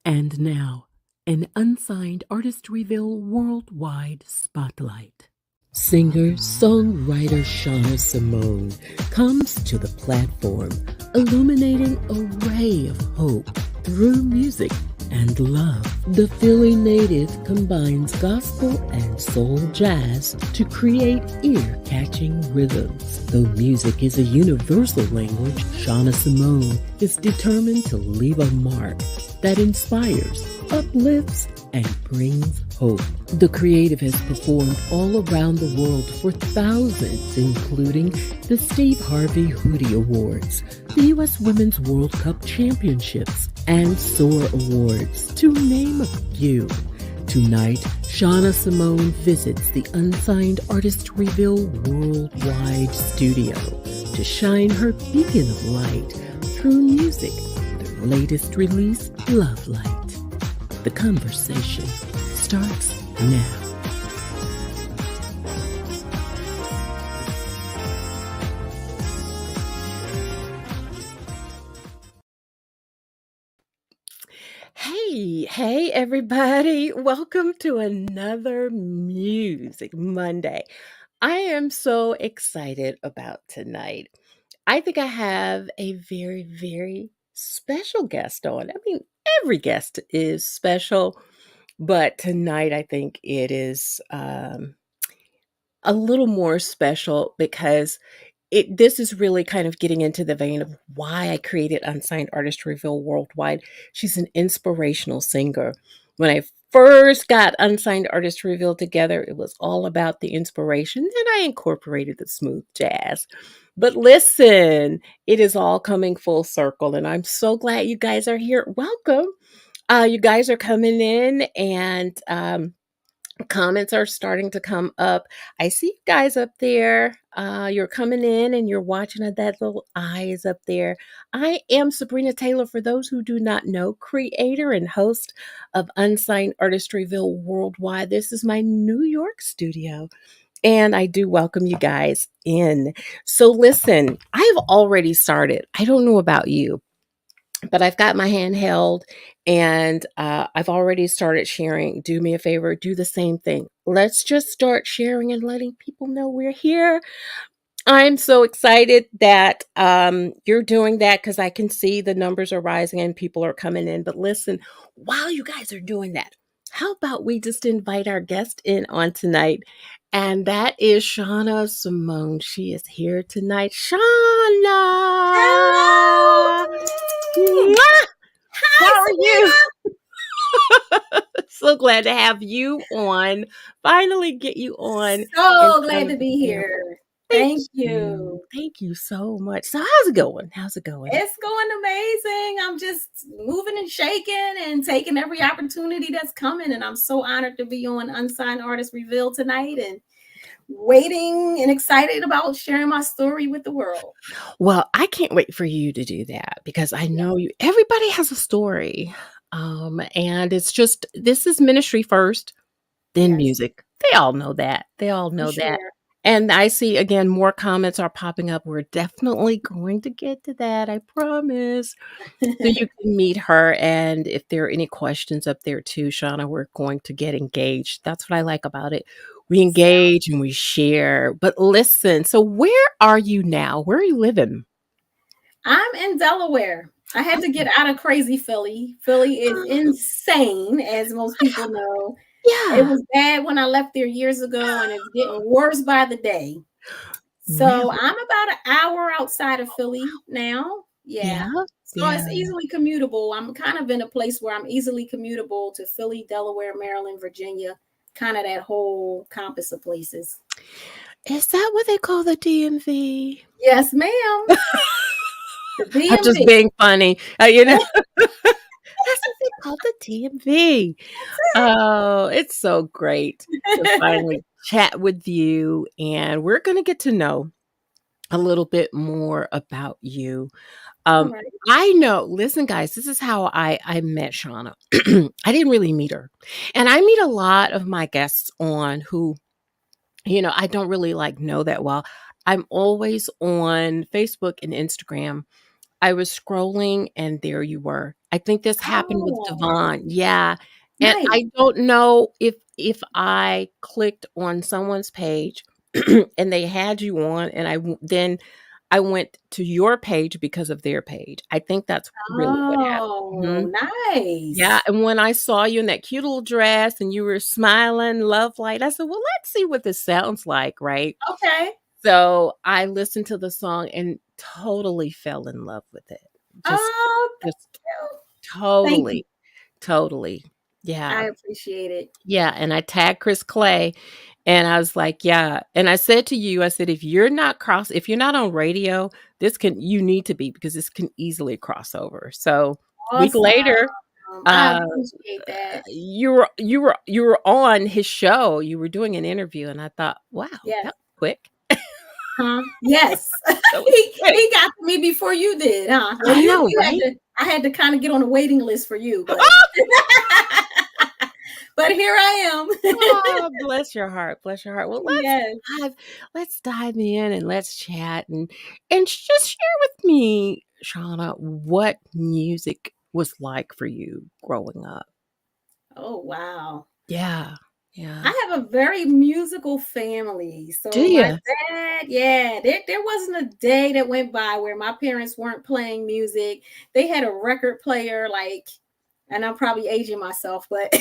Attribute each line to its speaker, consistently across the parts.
Speaker 1: And now, an unsigned artist reveal worldwide spotlight. Singer-songwriter Shana Simone comes to the platform, illuminating a ray of hope through music and love. The Philly native combines gospel and soul jazz to create ear-catching rhythms. Though music is a universal language, Shana Simone is determined to leave a mark that inspires, uplifts, and brings hope. The creative has performed all around the world for thousands, including the Steve Harvey Hootie Awards, the U.S. Women's World Cup Championships, and SOAR Awards, to name a few. Tonight, Shana Simone visits the Unsigned Artist Reveal Worldwide Studio to shine her beacon of light through music, their latest release, Love Light. The conversation starts now. Hey, everybody. Welcome to another Music Monday. I am so excited about tonight. I think I have a very, very special guest on. I mean, every guest is special, but tonight I think it is a little more special because this is really kind of getting into the vein of why I created Unsigned Artist Reveal Worldwide. She's an inspirational singer. When I first got Unsigned Artist Reveal together, it was all about the inspiration, and I incorporated the smooth jazz. But listen, it is all coming full circle, and I'm so glad you guys are here. Welcome. You guys are coming in, and comments are starting to come up. I see you guys up there. You're coming in and you're watching that little eyes up there. I am Sabrina Taylor, for those who do not know, creator and host of Unsigned Artist Reveal Worldwide. This is my New York studio, and I do welcome you guys in. So listen, I've already started. I don't know about you, but I've got my handheld and I've already started sharing. Do me a favor, do the same thing. Let's just start sharing and letting people know we're here. I'm so excited that you're doing that because I can see the numbers are rising and people are coming in. But listen, while you guys are doing that, how about we just invite our guest in on tonight? And that is Shana Simone. She is here tonight. Shana!
Speaker 2: Hello!
Speaker 1: Mwah! How
Speaker 2: Hi,
Speaker 1: are you? So glad to have you on. Finally get you on in
Speaker 2: so
Speaker 1: front
Speaker 2: glad
Speaker 1: of
Speaker 2: to
Speaker 1: the
Speaker 2: be
Speaker 1: camera.
Speaker 2: here.
Speaker 1: Thank
Speaker 2: Thank
Speaker 1: you.
Speaker 2: you.
Speaker 1: Thank you so much. So how's it going? How's it going?
Speaker 2: It's going amazing. I'm just moving and shaking and taking every opportunity that's coming. And I'm so honored to be on Unsigned Artist Reveal tonight and waiting and excited about sharing my story with the world.
Speaker 1: Well, I can't wait for you to do that because I know you everybody has a story. And it's just this is ministry first, then
Speaker 2: Yes,
Speaker 1: music. They all know that. They all
Speaker 2: for
Speaker 1: know that.
Speaker 2: sure.
Speaker 1: And I see again more comments are popping up. We're definitely going to get to that. I promise. So you can meet her, and if there are any questions up there too, Shauna, we're going to get engaged. That's what I like about it. We
Speaker 2: So
Speaker 1: engage and we share. But listen, so where are you now? Where are you living?
Speaker 2: I'm in Delaware. I had to get out of crazy Philly. Philly is
Speaker 1: Oh,
Speaker 2: insane, as most people know. It
Speaker 1: yeah.
Speaker 2: was bad when I left there years ago, and it's getting worse by the day. So
Speaker 1: Really?
Speaker 2: I'm about an hour outside of Philly now.
Speaker 1: Yeah.
Speaker 2: Yeah. So
Speaker 1: Yeah.
Speaker 2: it's easily commutable. I'm kind of in a place where I'm easily commutable to Philly, Delaware, Maryland, Virginia, kind of that whole compass of places.
Speaker 1: Is that what they call the DMV?
Speaker 2: Yes, ma'am. The
Speaker 1: I'm just
Speaker 2: DMV.
Speaker 1: being funny. That's what they call the DMV. Oh, it's so great to finally chat with you, and we're going to get to know a little bit more about you.
Speaker 2: All
Speaker 1: Um,
Speaker 2: right.
Speaker 1: I know, listen, guys, this is how I met Shauna. I didn't really meet her. And I meet a lot of my guests on who, I don't really like know that well. I'm always on Facebook and Instagram. I was scrolling and there you were. I think this happened with
Speaker 2: Oh,
Speaker 1: Devon. Yeah. And
Speaker 2: nice.
Speaker 1: I don't know if I clicked on someone's page and they had you on and then I went to your page because of their page. I think that's really what happened.
Speaker 2: Oh,
Speaker 1: Mhm. Yeah,
Speaker 2: nice.
Speaker 1: and when I saw you in that cute little dress and you were smiling, love light, I said, "Well, let's see what this sounds like," right?
Speaker 2: Okay.
Speaker 1: So, I listened to the song and totally fell in love with it. Just
Speaker 2: Oh,
Speaker 1: just
Speaker 2: thank you. Thank you.
Speaker 1: totally, totally. Yeah.
Speaker 2: I appreciate it.
Speaker 1: Yeah, and I tagged Chris Clay, and I was like, "Yeah," and I said to you, I said, if you're not on radio, you need to be because this can easily cross over." So, week
Speaker 2: Awesome.
Speaker 1: later,
Speaker 2: I
Speaker 1: uh,
Speaker 2: appreciate that.
Speaker 1: you were on his show, you were doing an interview, and I thought, "Wow,
Speaker 2: Yes.
Speaker 1: that was quick."
Speaker 2: Huh? Yes.
Speaker 1: That was quick.
Speaker 2: He got to me before you did, huh? Well,
Speaker 1: I know,
Speaker 2: you had
Speaker 1: right?
Speaker 2: to I had to kind of get on the waiting list for you, but but here I am.
Speaker 1: Oh, bless your heart, bless your heart. Well,
Speaker 2: Yes.
Speaker 1: dive let's dive in and let's chat and just share with me, Shauna, what music was like for you growing up.
Speaker 2: Oh, wow.
Speaker 1: Yeah, yeah.
Speaker 2: I have a very musical family.
Speaker 1: Do
Speaker 2: So my
Speaker 1: you?
Speaker 2: dad, yeah, there wasn't a day that went by where my parents weren't playing music. They had a record player, like, and I'm probably aging myself, but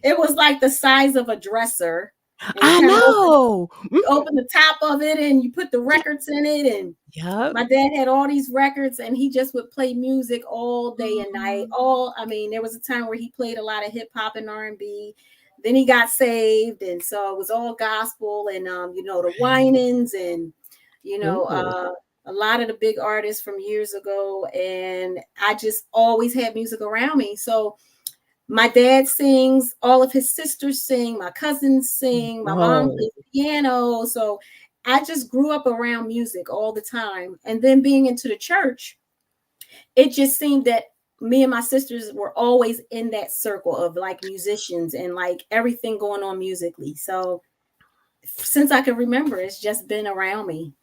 Speaker 2: it was like the size of a dresser. And you
Speaker 1: I
Speaker 2: kind of
Speaker 1: know. Mhm.
Speaker 2: open the top of it and you put the
Speaker 1: Yep,
Speaker 2: records in it. And
Speaker 1: yep.
Speaker 2: my dad had all these records and he just would play music all day and night. I mean, there was a time where he played a lot of hip hop and R&B. Then he got saved, and so it was all gospel and the Winans and you know
Speaker 1: Ooh.
Speaker 2: uh a lot of the big artists from years ago. And I just always had music around me. So my dad sings, all of his sisters sing, my cousins sing, my mom
Speaker 1: Whoa.
Speaker 2: plays piano. So I just grew up around music all the time. And then being into the church, it just seemed that me and my sisters were always in that circle of like musicians and like everything going on musically. So since I can remember, it's just been around me.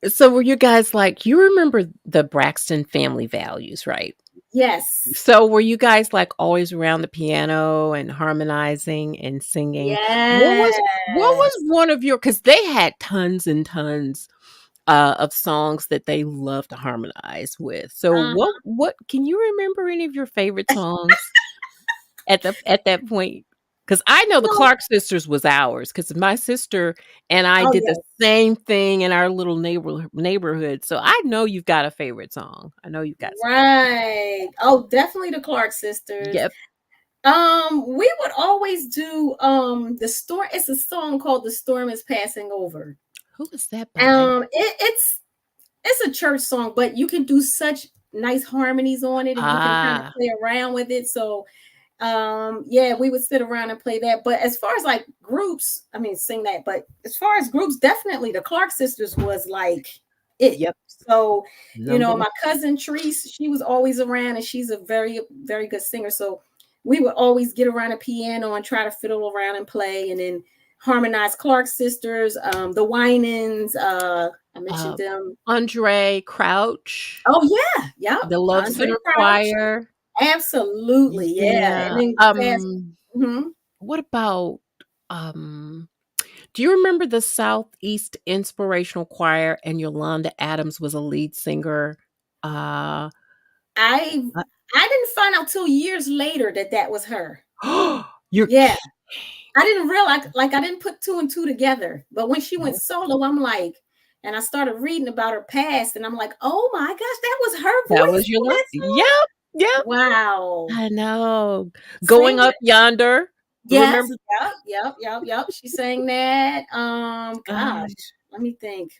Speaker 1: So were you guys like you remember the Braxton family values, right?
Speaker 2: Yes.
Speaker 1: So were you guys, like, always around the piano and harmonizing and singing? What was
Speaker 2: Yes.
Speaker 1: one of your? Because they had tons and tons, of songs that they love to harmonize with. So
Speaker 2: Uh-huh.
Speaker 1: what can you remember any of your favorite songs at that point? Because I know the
Speaker 2: No.
Speaker 1: Clark Sisters was ours. Because my sister and I
Speaker 2: Oh
Speaker 1: did
Speaker 2: yeah.
Speaker 1: the same thing in our little neighborhood, so I know you've got a favorite song. I know you've got some favorites.
Speaker 2: Right. Oh, definitely the Clark sisters.
Speaker 1: Yep.
Speaker 2: We would always do the storm. It's a song called "The Storm Is Passing Over."
Speaker 1: Who is that by?
Speaker 2: It's a church song, but you can do such nice harmonies on it, and you can kind of
Speaker 1: Ah,
Speaker 2: play around with it. So yeah, we would sit around and play that. But as far as like groups, I mean sing that, but as far as groups, definitely the Clark sisters was like it.
Speaker 1: yep,
Speaker 2: So
Speaker 1: number one.
Speaker 2: my cousin Treese, she was always around, and she's a very very good singer. So we would always get around a piano and try to fiddle around and play, and then harmonize. Clark sisters, the Winans, I mentioned
Speaker 1: Uh,
Speaker 2: them.
Speaker 1: Andre Crouch,
Speaker 2: Oh yeah, yep.
Speaker 1: the Love
Speaker 2: Andre
Speaker 1: Center
Speaker 2: Crouch.
Speaker 1: Choir.
Speaker 2: Absolutely, yeah. And
Speaker 1: Yeah,
Speaker 2: then fast. Mhm.
Speaker 1: what about, um do you remember the Southeast Inspirational Choir and Yolanda Adams was a lead singer? Uh,
Speaker 2: I
Speaker 1: uh
Speaker 2: I didn't find out till years later that that was her.
Speaker 1: you're
Speaker 2: Yeah,
Speaker 1: ki
Speaker 2: I didn't realize, like, I didn't put two and two together. But when she went
Speaker 1: no,
Speaker 2: solo, I'm like, and I started reading about her past, and I'm like, oh my gosh, that was her
Speaker 1: that
Speaker 2: voice
Speaker 1: was
Speaker 2: on
Speaker 1: Yolanda.
Speaker 2: that
Speaker 1: Yep,
Speaker 2: song.
Speaker 1: yep,
Speaker 2: Wow.
Speaker 1: I know.
Speaker 2: Same
Speaker 1: Going
Speaker 2: with
Speaker 1: Up Yonder,
Speaker 2: yes,
Speaker 1: remember?
Speaker 2: yep. She sang that.
Speaker 1: Uh,
Speaker 2: Gosh, let me think.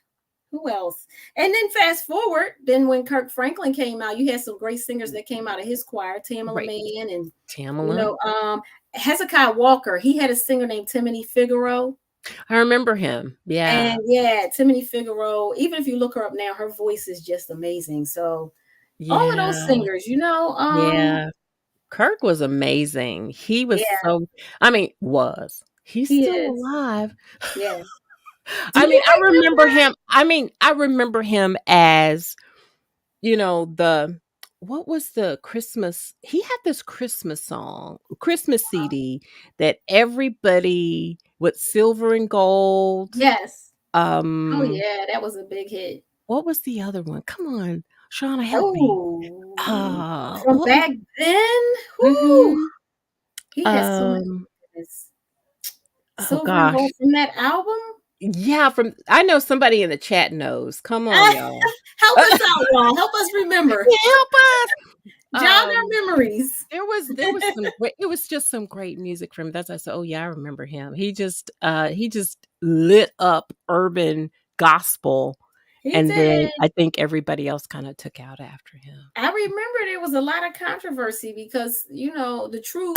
Speaker 2: Who else? And then fast forward, then when Kirk Franklin came out, you had some great singers that came out of his choir, Tamala
Speaker 1: right,
Speaker 2: Man, and you
Speaker 1: Tamala.
Speaker 2: know, Hezekiah Walker. He had a singer named Timothy Figaro.
Speaker 1: I remember him, yeah.
Speaker 2: And yeah, Timothy Figaro, even if you look her up now, her voice is just amazing. So all of those
Speaker 1: Yeah,
Speaker 2: singers,
Speaker 1: yeah. Kirk was amazing. He was
Speaker 2: yeah,
Speaker 1: so I mean, he's
Speaker 2: he
Speaker 1: still
Speaker 2: is.
Speaker 1: alive.
Speaker 2: Yeah. Do
Speaker 1: I mean,
Speaker 2: you remember?
Speaker 1: I remember him as the what was the Christmas he had this Christmas song, Christmas CD that everybody with silver and gold.
Speaker 2: Yes. Oh
Speaker 1: Um,
Speaker 2: yeah, that was a big hit.
Speaker 1: what was the other one? Come on, Shauna, help me.
Speaker 2: Oh, from
Speaker 1: What was
Speaker 2: back then? Whoo!
Speaker 1: mhm.
Speaker 2: He has so many
Speaker 1: Um,
Speaker 2: hits.
Speaker 1: oh
Speaker 2: Silver and
Speaker 1: gosh.
Speaker 2: Gold from that album?
Speaker 1: Yeah, from I know somebody in the chat knows. Come on, y'all.
Speaker 2: Help us out, y'all. Help us remember.
Speaker 1: Help us.
Speaker 2: Jog our
Speaker 1: Um,
Speaker 2: memories.
Speaker 1: there was some great it was just some great music from him. That's why I said, "Oh yeah, I remember him." He just lit up urban gospel,
Speaker 2: He
Speaker 1: and then
Speaker 2: did.
Speaker 1: I think everybody else kinda took out after him.
Speaker 2: I remember there was a lot of controversy because, the true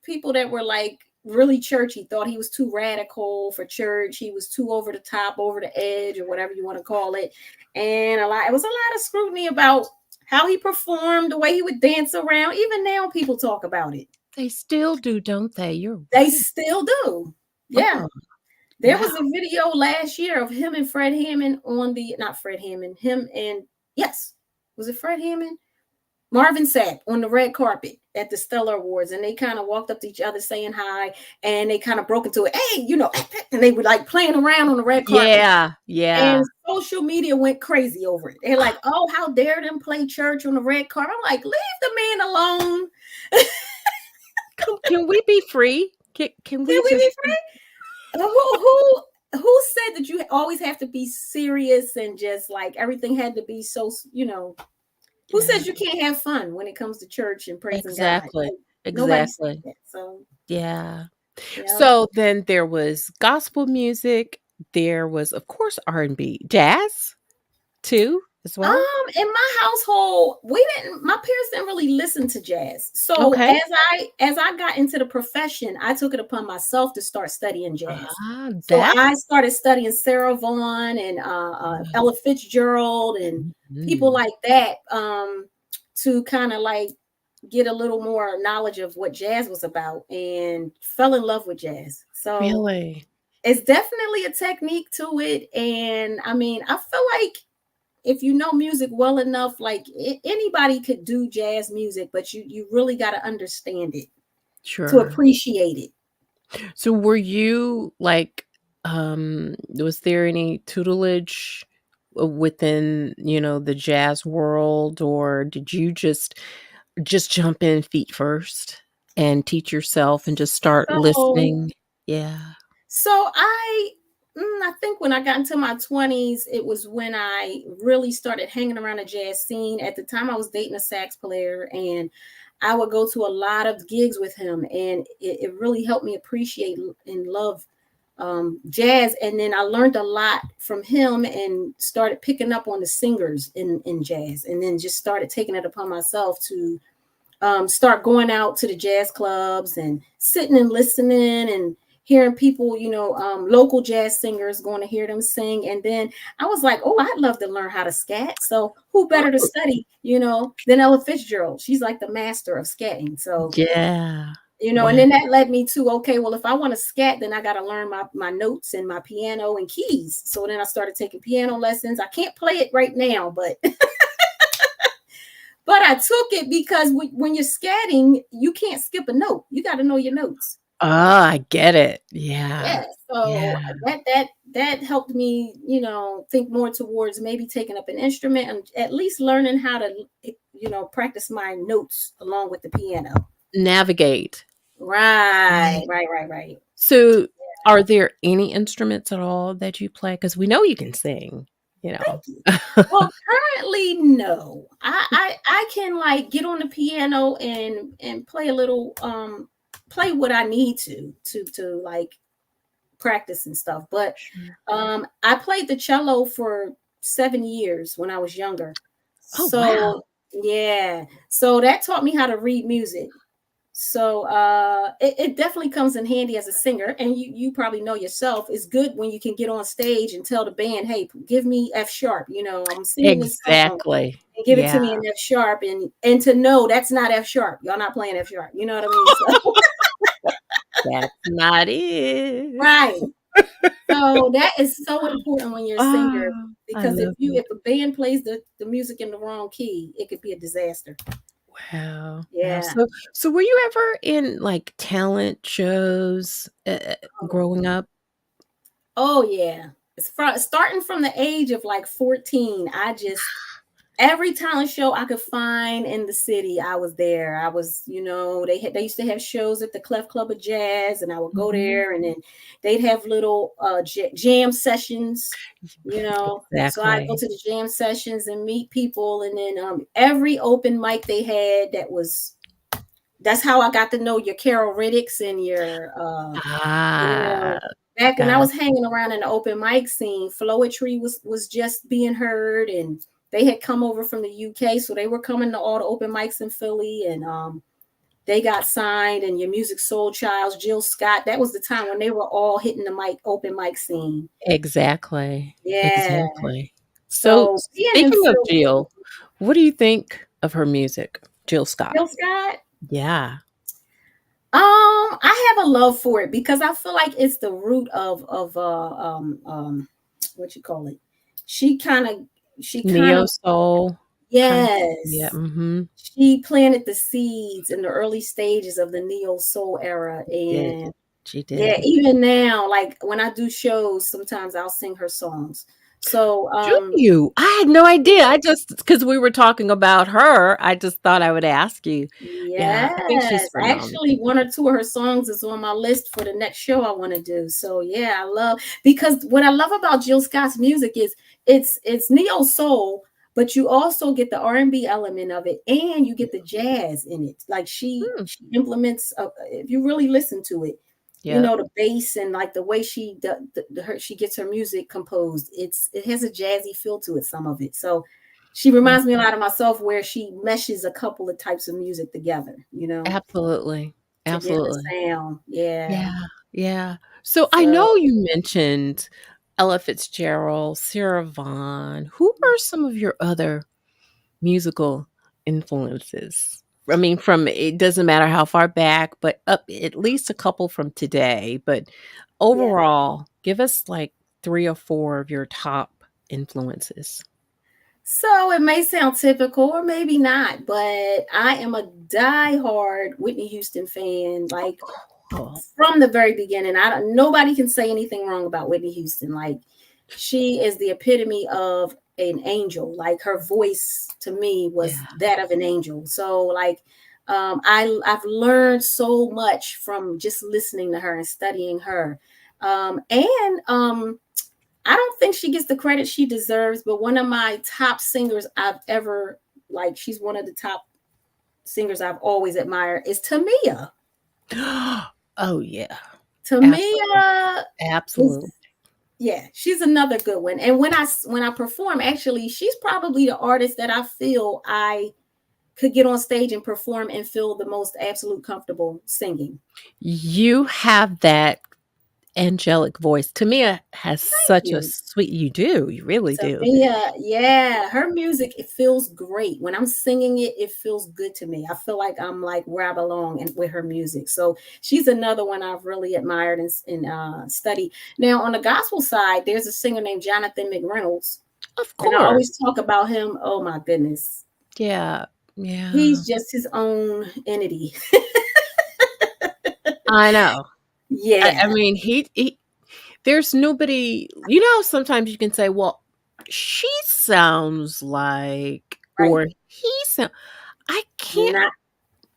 Speaker 2: people that were like really churchy thought he was too radical for church. He was too over the top, over the edge, or whatever you want to call it. And it was a lot of scrutiny about how he performed, the way he would dance around. Even now, people talk about it.
Speaker 1: They still do, don't they? You're
Speaker 2: They
Speaker 1: right.
Speaker 2: still do. Yeah.
Speaker 1: Oh,
Speaker 2: There
Speaker 1: wow.
Speaker 2: was a video last year of him and Fred Hammond on the, not Fred Hammond, him and, yes, was it Fred Hammond? Marvin Sapp on the red carpet at the Stellar Awards, and they kind of walked up to each other saying hi, and they kind of broke into it, hey, and they were like playing around on the red carpet.
Speaker 1: Yeah, yeah.
Speaker 2: And social media went crazy over it. They're like, oh, how dare them play church on the red carpet? I'm like, leave the man alone.
Speaker 1: Can we be free? Can
Speaker 2: Can
Speaker 1: we
Speaker 2: we be
Speaker 1: just
Speaker 2: free? Who said that you always have to be serious and just like everything had to be so, who
Speaker 1: Yeah,
Speaker 2: says you can't have fun when it comes to church and praising God?
Speaker 1: exactly,
Speaker 2: Like, nobody said
Speaker 1: exactly.
Speaker 2: that. So,
Speaker 1: Yeah.
Speaker 2: yeah.
Speaker 1: So then there was gospel music, there was, of course, R&B. Jazz too, as well?
Speaker 2: In my household, my parents didn't really listen to jazz. So
Speaker 1: Okay.
Speaker 2: as I got into the profession, I took it upon myself to start studying jazz.
Speaker 1: Ah,
Speaker 2: So
Speaker 1: that
Speaker 2: I started studying Sarah Vaughan and Ella Fitzgerald and people
Speaker 1: mhm.
Speaker 2: like that, to kind of like get a little more knowledge of what jazz was about, and fell in love with jazz. So
Speaker 1: Really?
Speaker 2: it's definitely a technique to it. And I mean, I feel like if you know music well enough, like anybody could do jazz music, but you really got to understand it to
Speaker 1: Sure.
Speaker 2: appreciate it.
Speaker 1: So were you like, was there any tutelage within, the jazz world, or did you just jump in feet first and teach yourself and just start
Speaker 2: So
Speaker 1: listening? Yeah.
Speaker 2: so I think when I got into my 20s, it was when I really started hanging around the jazz scene. At the time, I was dating a sax player, and I would go to a lot of gigs with him, and it really helped me appreciate and love jazz. And then I learned a lot from him and started picking up on the singers in jazz, and then just started taking it upon myself to start going out to the jazz clubs and sitting and listening and hearing people, local jazz singers, going to hear them sing. And then I was like, oh, I'd love to learn how to scat. So who better to study, than Ella Fitzgerald? She's like the master of scatting. So,
Speaker 1: Yeah.
Speaker 2: and
Speaker 1: Wow.
Speaker 2: then that led me to, okay, well, if I want to scat, then I got to learn my notes and my piano and keys. So then I started taking piano lessons. I can't play it right now, but but I took it because when you're scatting, you can't skip a note. You got to know your notes.
Speaker 1: Ah, I get it. Yeah.
Speaker 2: Yeah. So
Speaker 1: Yeah.
Speaker 2: that helped me, think more towards maybe taking up an instrument and at least learning how to, practice my notes along with the piano.
Speaker 1: Navigate.
Speaker 2: Right,
Speaker 1: Right.
Speaker 2: right, right, right.
Speaker 1: So, are there any instruments at all that you play? Because we know you can sing, you know?
Speaker 2: Thank you. Well, currently, no. I can like get on the piano and play a little, play what I need to like practice and stuff. But
Speaker 1: Sure.
Speaker 2: I played the cello for 7 years when I was younger.
Speaker 1: Oh, wow.
Speaker 2: So yeah, so that taught me how to read music. So it definitely comes in handy as a singer, and you probably know yourself. It's good when you can get on stage and tell the band, "Hey, give me F sharp." I'm singing this song,
Speaker 1: Exactly.
Speaker 2: and give it
Speaker 1: Yeah.
Speaker 2: to me in F sharp, and to know that's not F sharp. Y'all not playing F sharp. You know what I mean? So
Speaker 1: That's not it.
Speaker 2: right. So that is so important when you're a singer
Speaker 1: Oh, I
Speaker 2: because
Speaker 1: love
Speaker 2: if
Speaker 1: it.
Speaker 2: a band plays the music in the wrong key, it could be a disaster.
Speaker 1: Wow, wow.
Speaker 2: Yeah.
Speaker 1: So were you ever in, like, talent shows,
Speaker 2: Oh,
Speaker 1: growing up?
Speaker 2: oh yeah. Starting from the age of like 14, I just every talent show I could find in the city, I was there. I was, they used to have shows at the Clef Club of Jazz, and I would go
Speaker 1: Mhm.
Speaker 2: there, and then they'd have little jam sessions, So I go
Speaker 1: Exactly.
Speaker 2: to the jam sessions and meet people, and then every open mic they had, that's how I got to know your Carol Riddicks and your you
Speaker 1: Ah,
Speaker 2: know, back when I
Speaker 1: got
Speaker 2: was hanging around in the open mic scene, Flowetry was just being heard, and they had come over from the UK, so they were coming to all the open mics in Philly, and they got signed. And your Music Soul Childs, Jill Scott, that was the time when they were all hitting the open mic scene.
Speaker 1: exactly,
Speaker 2: Yeah,
Speaker 1: exactly. So,
Speaker 2: so being in
Speaker 1: speaking of
Speaker 2: Philly,
Speaker 1: Jill, what do you think of her music? Jill Scott.
Speaker 2: Jill Scott.
Speaker 1: Yeah.
Speaker 2: I have a love for it because I feel like it's the root of what you call it. She kind of she kind
Speaker 1: Neo
Speaker 2: of
Speaker 1: soul, kind of, yeah,
Speaker 2: yes.
Speaker 1: mhm.
Speaker 2: She planted the seeds in the early stages of the neo soul era,
Speaker 1: Did.
Speaker 2: and
Speaker 1: She
Speaker 2: yeah,
Speaker 1: did.
Speaker 2: even now, like when I do shows, sometimes I'll sing her songs. So
Speaker 1: Do you? I had no idea.
Speaker 2: yeah.
Speaker 1: I just because we were talking about her, I just thought I would ask you. Yeah, I think she's
Speaker 2: Yes,
Speaker 1: phenomenal.
Speaker 2: actually, one or two of her songs is on my list for the next show I want to do. So yeah, I love because what I love about Jill Scott's music is it's neo soul, but you also get the R&B element of it, and you get the jazz in it. Like
Speaker 1: Hmm,
Speaker 2: she implements, if you really listen to it,
Speaker 1: yep.
Speaker 2: the bass and like the way she gets her music composed. It has a jazzy feel to it. Some of it, so she
Speaker 1: Mm,
Speaker 2: reminds me a lot of myself where she meshes a couple of types of music together,
Speaker 1: absolutely,
Speaker 2: to get her
Speaker 1: absolutely.
Speaker 2: sound. Yeah.
Speaker 1: Yeah, yeah. So I
Speaker 2: So
Speaker 1: know you mentioned Ella Fitzgerald, Sarah Vaughan. Who are some of your other musical influences? I mean, from it doesn't matter how far back, but up at least a couple from today. But
Speaker 2: yeah.
Speaker 1: overall, give us like 3 or 4 of your top influences.
Speaker 2: So it may sound typical or maybe not, but I am a diehard Whitney Houston fan. Like
Speaker 1: Cool.
Speaker 2: from the very beginning. I don't Nobody can say anything wrong about Whitney Houston. Like she is the epitome of an angel. Like her voice to me was
Speaker 1: Yeah.
Speaker 2: that of an angel. So like I've learned so much from just listening to her and studying her. And I don't think she gets the credit she deserves, but one of my top singers I've ever like she's one of the top singers I've always admired is Tamia.
Speaker 1: Oh, yeah. Absolutely.
Speaker 2: Tamia is
Speaker 1: Absolutely.
Speaker 2: yeah, she's another good one. And when I perform, actually, she's probably the artist that I feel I could get on stage and perform and feel the most absolute comfortable singing.
Speaker 1: You have that angelic voice. Tamia has
Speaker 2: Thank
Speaker 1: such a
Speaker 2: you.
Speaker 1: sweet you do, you really do.
Speaker 2: Tamia, yeah, her music it feels great. When I'm singing it, it feels good to me. I feel like I'm like where I belong and with her music. So she's another one I've really admired and studied. Now on the gospel side, there's a singer named Jonathan McReynolds,
Speaker 1: Of
Speaker 2: and I
Speaker 1: course.
Speaker 2: always talk about him. Oh my goodness,
Speaker 1: Yeah, yeah.
Speaker 2: he's just his own entity.
Speaker 1: I know. I
Speaker 2: Yeah,
Speaker 1: mean, he there's nobody how sometimes you can say, "Well, she sounds like"
Speaker 2: right.
Speaker 1: or "He sound" I can't
Speaker 2: Not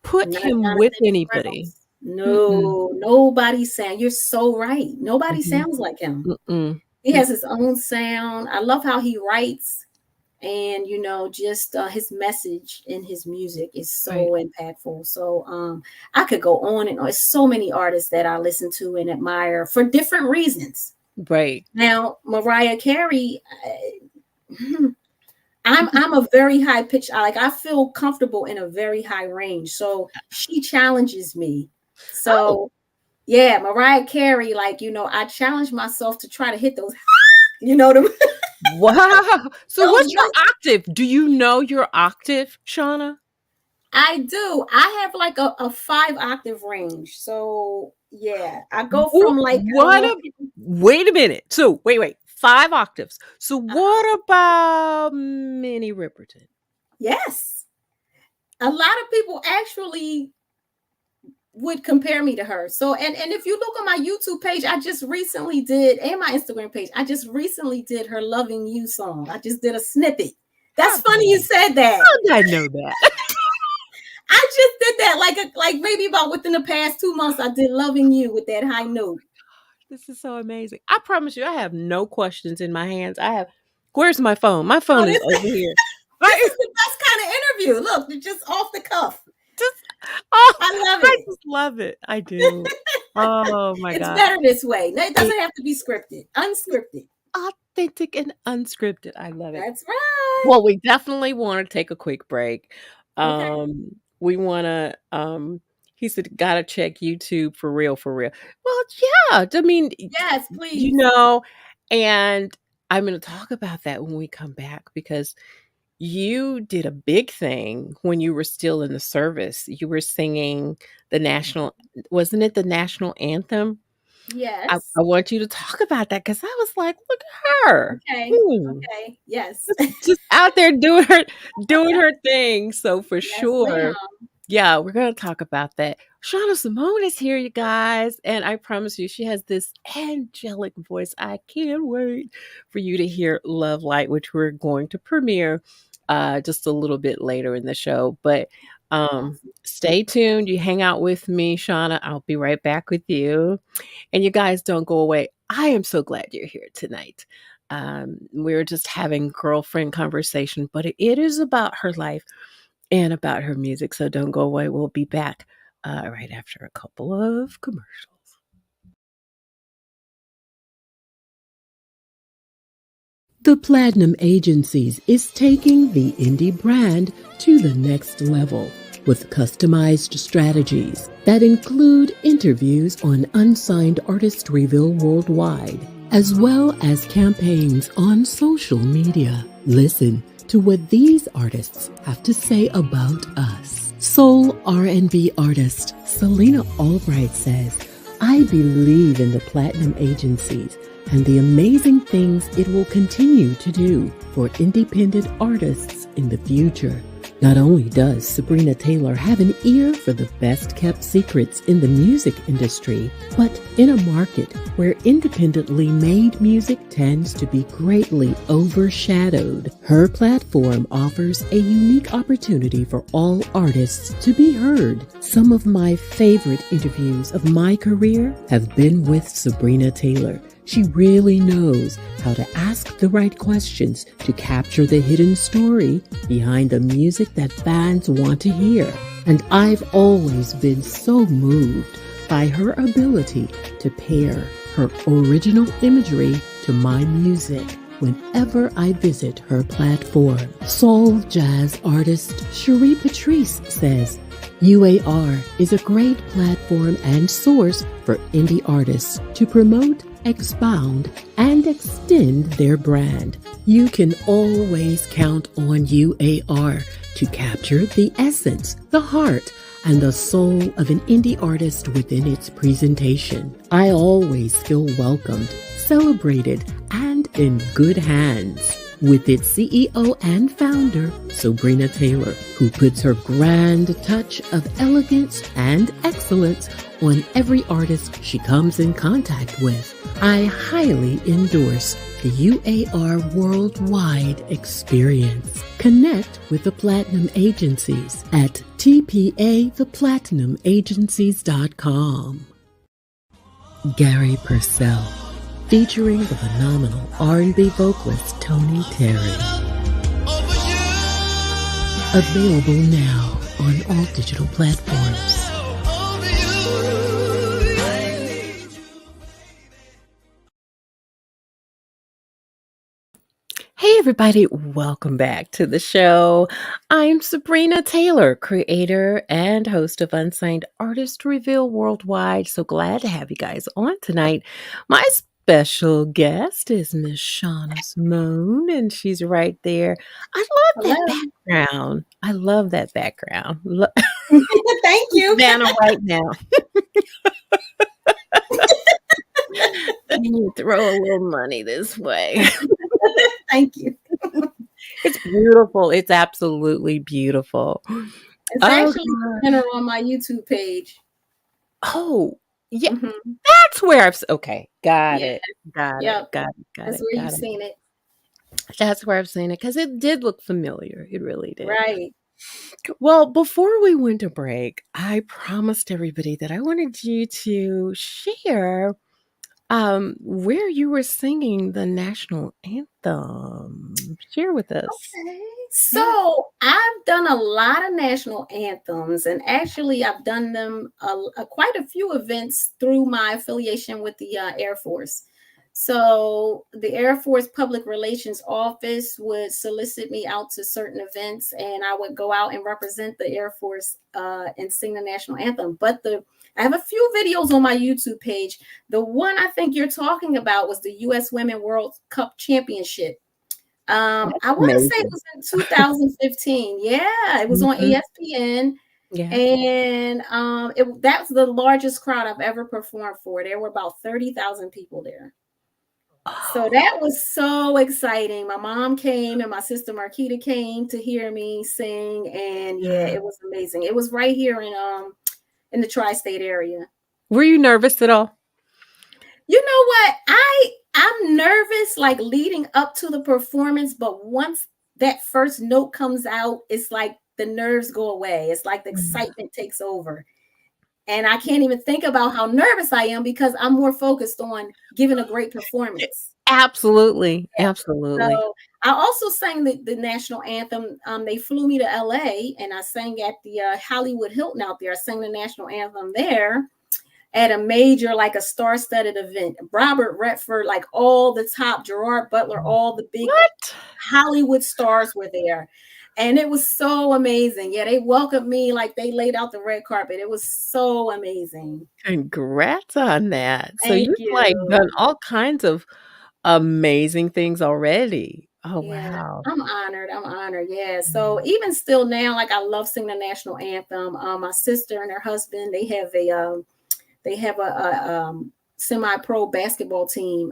Speaker 1: put
Speaker 2: not
Speaker 1: him with
Speaker 2: Jonathan
Speaker 1: anybody.
Speaker 2: McReynolds.
Speaker 1: Mm-mm,
Speaker 2: No, nobody sound. You're so right. Nobody
Speaker 1: mhm,
Speaker 2: sounds like him.
Speaker 1: mm-mm,
Speaker 2: He
Speaker 1: mm,
Speaker 2: has his own sound. I love how he writes, and just his message in his music is
Speaker 1: right,
Speaker 2: so impactful. So I could go on and on. There's so many artists that I listen to and admire for different reasons.
Speaker 1: right.
Speaker 2: Now, Mariah Carey, I'm a very high pitch. I feel comfortable in a very high range. So she challenges me.
Speaker 1: Oh,
Speaker 2: So yeah, Mariah Carey, like, I challenge myself to try to hit those, them
Speaker 1: wow. So
Speaker 2: those
Speaker 1: what's your
Speaker 2: notes.
Speaker 1: octave? Do you know your octave, Shauna?
Speaker 2: I do. I have like a 5 octave range. So yeah, I go
Speaker 1: Wha
Speaker 2: from like, I don't
Speaker 1: what
Speaker 2: know if
Speaker 1: a
Speaker 2: people,
Speaker 1: wait a minute. So, wait, 5 octaves. So
Speaker 2: uh,
Speaker 1: what about Minnie Riperton?
Speaker 2: yes. A lot of people actually would compare me to her. So and if you look on my YouTube page, I just recently did, and my Instagram page, I just recently did her Loving You song. I just did a snippet. That's
Speaker 1: How
Speaker 2: funny you said that.
Speaker 1: how did I know that?
Speaker 2: I just did that like maybe about within the past 2 months. I did Loving You with that high note.
Speaker 1: This is so amazing. I promise you, I have no questions in my hands. I have where's my phone? My
Speaker 2: Oh,
Speaker 1: phone is
Speaker 2: this
Speaker 1: over here.
Speaker 2: this
Speaker 1: I
Speaker 2: is the best kind of interview. Look, you're just off the cuff.
Speaker 1: just oh,
Speaker 2: I love
Speaker 1: I
Speaker 2: it.
Speaker 1: just love it. I do. Oh my
Speaker 2: It's
Speaker 1: god.
Speaker 2: better this way. No, it
Speaker 1: It
Speaker 2: doesn't have to be scripted. Unscripted.
Speaker 1: authentic and unscripted. I love it.
Speaker 2: That's right.
Speaker 1: Well, we definitely wanna take a quick break.
Speaker 2: Okay.
Speaker 1: We wanna, he said, "Gotta check YouTube for real, for real." Well, yeah, I mean,
Speaker 2: Yes,
Speaker 1: you
Speaker 2: please.
Speaker 1: know, and I'm gonna talk about that when we come back because you did a big thing when you were still in the service. You were singing the national wasn't it the national anthem? I
Speaker 2: Yes.
Speaker 1: want you to talk about that because I was like, "Look at her."
Speaker 2: Okay.
Speaker 1: Hmm.
Speaker 2: Okay. Yes.
Speaker 1: Just out there doing her thing, so for
Speaker 2: Yes,
Speaker 1: sure
Speaker 2: ma'am.
Speaker 1: yeah, we're gonna talk about that. Shana Simone is here, you guys, and I promise you, she has this angelic voice. I can't wait for you to hear Love Light, which we're going to premiere, just a little bit later in the show, but,
Speaker 2: Awesome.
Speaker 1: stay tuned, you hang out with me, Shana, I'll be right back with you. And you guys don't go away. I am so glad you're here tonight. We're just having girlfriend conversation, but it is about her life and about her music. So don't go away. We'll be back right after a couple of commercials. The Platinum Agencies is taking the indie brand to the next level with customized strategies that include interviews on unsigned artist reveal worldwide, as well as campaigns on social media. Listen to what these artists have to say about us. Soul R&B artist Selena Albright says, "I believe in the Platinum Agencies and the amazing things it will continue to do for independent artists in the future." Not only does Sabrina Taylor have an ear for the best-kept secrets in the music industry, but in a market where independently made music tends to be greatly overshadowed, her platform offers a unique opportunity for all artists to be heard. Some of my favorite interviews of my career have been with Sabrina Taylor. She really knows how to ask the right questions to capture the hidden story behind the music that fans want to hear. And I've always been so moved by her ability to pair her original imagery to my music whenever I visit her platform. Soul jazz artist Cherie Patrice says, UAR is a great platform and source for indie artists to promote, expound, and extend their brand. You can always count on UAR to capture the essence, the heart, and the soul of an indie artist within its presentation. I always feel welcomed, celebrated, and in good hands with its CEO and founder, Sabrina Taylor, who puts her grand touch of elegance and excellence on every artist she comes in contact with. I highly endorse the UAR Worldwide experience. Connect with the Platinum Agencies at tpatheplatinum.agencies.com. Gary Purcell, featuring the phenomenal R&B vocalist Tony Terry. Available now on all digital platforms. Hey everybody, welcome back to the show. I'm Sabrina Taylor, creator and host of Unsigned Artist Reveal Worldwide. So glad to have you guys on tonight. My special guest is Miss Shana Simone, and she's right there. I love that
Speaker 2: Hello.
Speaker 1: background. I love that background.
Speaker 2: Thank you.
Speaker 1: Savannah right now. Let me throw a little money this way.
Speaker 2: Thank you.
Speaker 1: It's beautiful. It's absolutely beautiful.
Speaker 2: It's
Speaker 1: Oh,
Speaker 2: actually the
Speaker 1: gosh.
Speaker 2: winner on my YouTube page.
Speaker 1: Oh, yeah,
Speaker 2: Hmm.
Speaker 1: that's where okay, got
Speaker 2: Yeah.
Speaker 1: it, got it,
Speaker 2: Yep.
Speaker 1: got it, got
Speaker 2: That's
Speaker 1: it,
Speaker 2: where you've
Speaker 1: got it.
Speaker 2: seen it.
Speaker 1: That's where I've seen it because it did look familiar. It really did.
Speaker 2: Right.
Speaker 1: Well, before we went to break, I promised everybody that I wanted you to share, where you were singing the national anthem. Share with us.
Speaker 2: Okay.
Speaker 1: Yeah.
Speaker 2: So I've done a lot of national anthems, and actually, I've done them quite a few events through my affiliation with the Air Force. So the Air Force Public Relations Office would solicit me out to certain events, and I would go out and represent the Air Force and sing the national anthem. But I have a few videos on my YouTube page. The one I think you're talking about was the U.S. Women World Cup Championship.
Speaker 1: That's
Speaker 2: I want to say it
Speaker 1: amazing.
Speaker 2: was in 2015. Yeah, it was on
Speaker 1: Mhm.
Speaker 2: ESPN,
Speaker 1: Yeah.
Speaker 2: and that's the largest crowd I've ever performed for. There were about 30,000 people there. So
Speaker 1: Oh,
Speaker 2: that was so exciting. My mom came and my sister Marquita came to hear me sing, and yeah,
Speaker 1: yeah.
Speaker 2: it was amazing. It was right here in the tri-state area.
Speaker 1: Were you nervous at all?
Speaker 2: You know what? I'm nervous like leading up to the performance, but once that first note comes out, it's like the nerves go away. It's like the
Speaker 1: Yeah.
Speaker 2: excitement takes over. And I can't even think about how nervous I am because I'm more focused on giving a great performance.
Speaker 1: Absolutely,
Speaker 2: Yeah.
Speaker 1: absolutely.
Speaker 2: So I also sang the national anthem. They flew me to LA and I sang at the Hollywood Hilton out there. I sang the national anthem there at a major, like a star-studded event. Robert Redford, like all the top, Gerard Butler, all the big
Speaker 1: What?
Speaker 2: Hollywood stars were there. And it was so amazing. Yeah, they welcomed me like they laid out the red carpet. It was so amazing.
Speaker 1: Congrats on that. So
Speaker 2: Thank
Speaker 1: you've, like, done
Speaker 2: you.
Speaker 1: all kinds of amazing things already. Oh,
Speaker 2: Yeah,
Speaker 1: wow.
Speaker 2: I'm honored. I'm honored. Yeah. So
Speaker 1: Mm.
Speaker 2: even still now, like I love singing the national anthem. My sister and her husband, they have a semi-pro basketball team.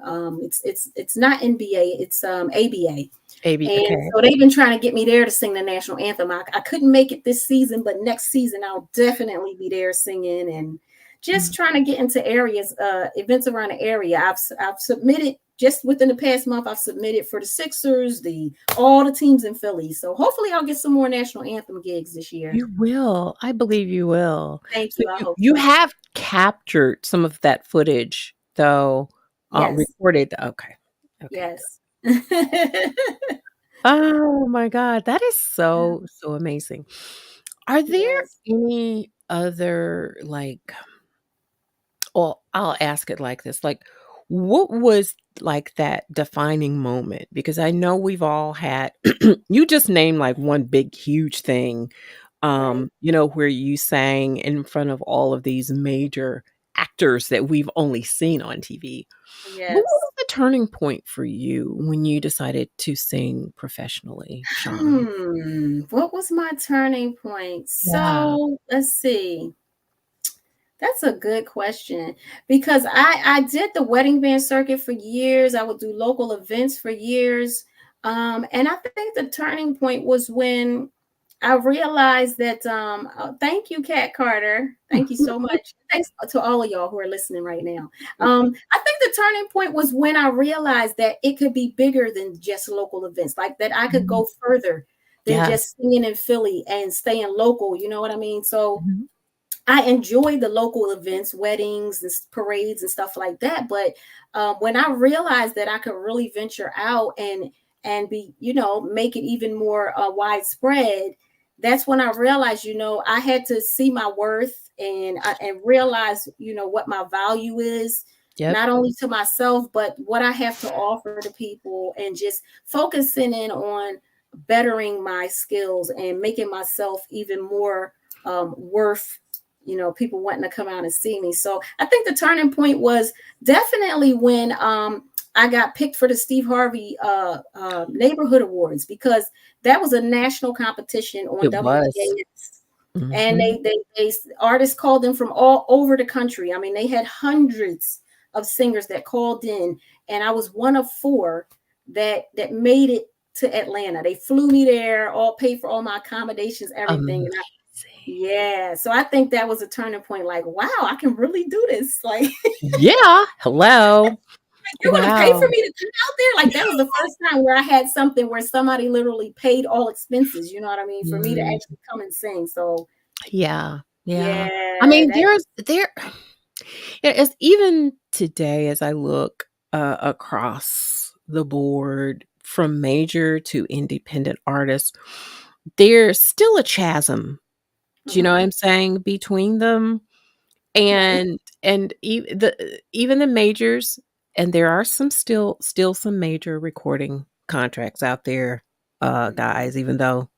Speaker 2: It's not NBA, it's ABA.
Speaker 1: AB,
Speaker 2: And
Speaker 1: okay.
Speaker 2: so they've been trying to get me there to sing the national anthem. I couldn't make it this season, but next season I'll definitely be there singing and just
Speaker 1: Mm.
Speaker 2: trying to get into areas, events around the area. I've submitted just within the past month. I've submitted for the Sixers, the all the teams in Philly. So hopefully I'll get some more national anthem gigs this year.
Speaker 1: You will. I believe you will.
Speaker 2: Thank
Speaker 1: So
Speaker 2: you. I hope
Speaker 1: you
Speaker 2: so.
Speaker 1: have captured some of that footage, though,
Speaker 2: Yes.
Speaker 1: recorded okay. Okay, good.
Speaker 2: Yes.
Speaker 1: Oh my god, that is so, so amazing. Are there
Speaker 2: Yes.
Speaker 1: any other, like, well, I'll ask it like this, like, what was, like, that defining moment? Because I know we've all had you just named, like, one big huge thing,
Speaker 2: Right.
Speaker 1: where you sang in front of all of these major actors that we've only seen on TV. What
Speaker 2: Yes.
Speaker 1: was the turning point for you when you decided to sing professionally, Shauna?
Speaker 2: What was my turning point?
Speaker 1: Yeah.
Speaker 2: So let's see. That's a good question because I did the wedding band circuit for years. I would do local events for years, and I think the turning point was when I realized that. Thank you, Kat Carter. Thank you so much. Thanks to all of y'all who are listening right now. I think the turning point was when I realized that it could be bigger than just local events, like that I could
Speaker 1: Mhm.
Speaker 2: go further than
Speaker 1: Yes.
Speaker 2: just singing in Philly and staying local. You know what I mean? So
Speaker 1: Mhm.
Speaker 2: I enjoy the local events, weddings and parades and stuff like that. But when I realized that I could really venture out and be, make it even more widespread, that's when I realized, I had to see my worth and realize, what my value is,
Speaker 1: Yep.
Speaker 2: not only to myself, but what I have to offer to people, and just focusing in on bettering my skills and making myself even more worth people wanting to come out and see me. So I think the turning point was definitely when I got picked for the Steve Harvey Neighborhood Awards, because that was a national competition on
Speaker 1: It was.
Speaker 2: WBAS. And
Speaker 1: Mhm.
Speaker 2: they artists called in from all over the country. I mean, they had hundreds of singers that called in, and I was one of four that made it to Atlanta. They flew me there, all paid for all my accommodations, everything. And
Speaker 1: Amazing.
Speaker 2: yeah, so I think that was a turning point. Like, wow, I can really do this. Like,
Speaker 1: Yeah, hello.
Speaker 2: you're gonna pay for
Speaker 1: Wow.
Speaker 2: me to come out there? Like, that was the first time where I had something where somebody literally paid all expenses. You know what I mean? For me to
Speaker 1: Mm,
Speaker 2: actually come and sing. So
Speaker 1: yeah, yeah. I
Speaker 2: yeah,
Speaker 1: mean,
Speaker 2: that
Speaker 1: there yeah, as even today as I look, across the board from major to independent artists, there's still a chasm, do you know what
Speaker 2: mhm,
Speaker 1: I'm saying, between them?
Speaker 2: right.
Speaker 1: Even the majors, and there are still some major recording contracts out there,
Speaker 2: Mhm,
Speaker 1: guys, even though,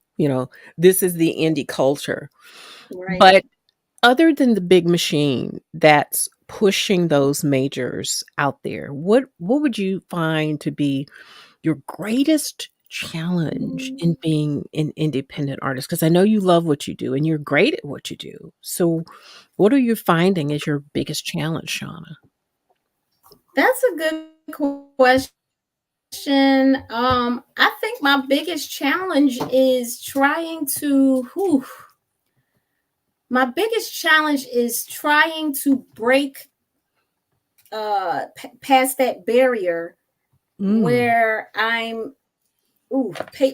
Speaker 1: this is the indie culture.
Speaker 2: right.
Speaker 1: But other than the big machine that's pushing those majors out there, what would you find to be your greatest challenge in
Speaker 2: Mm,
Speaker 1: being an independent artist? Because I know you love what you do and you're great at what you do. So what are you finding as your biggest challenge, Shauna?
Speaker 2: that's a good question. I think my biggest challenge is trying to my biggest challenge is trying to break past that barrier
Speaker 1: Mm,
Speaker 2: where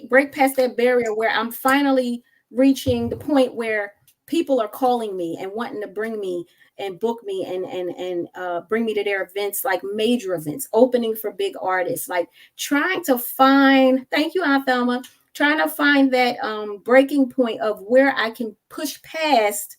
Speaker 2: break past that barrier where I'm finally reaching the point where people are calling me and wanting to bring me and book me and bring me to their events, like major events, opening for big artists, like trying to find. Thank you, Aunt Thelma. Trying to find that breaking point of where I can push past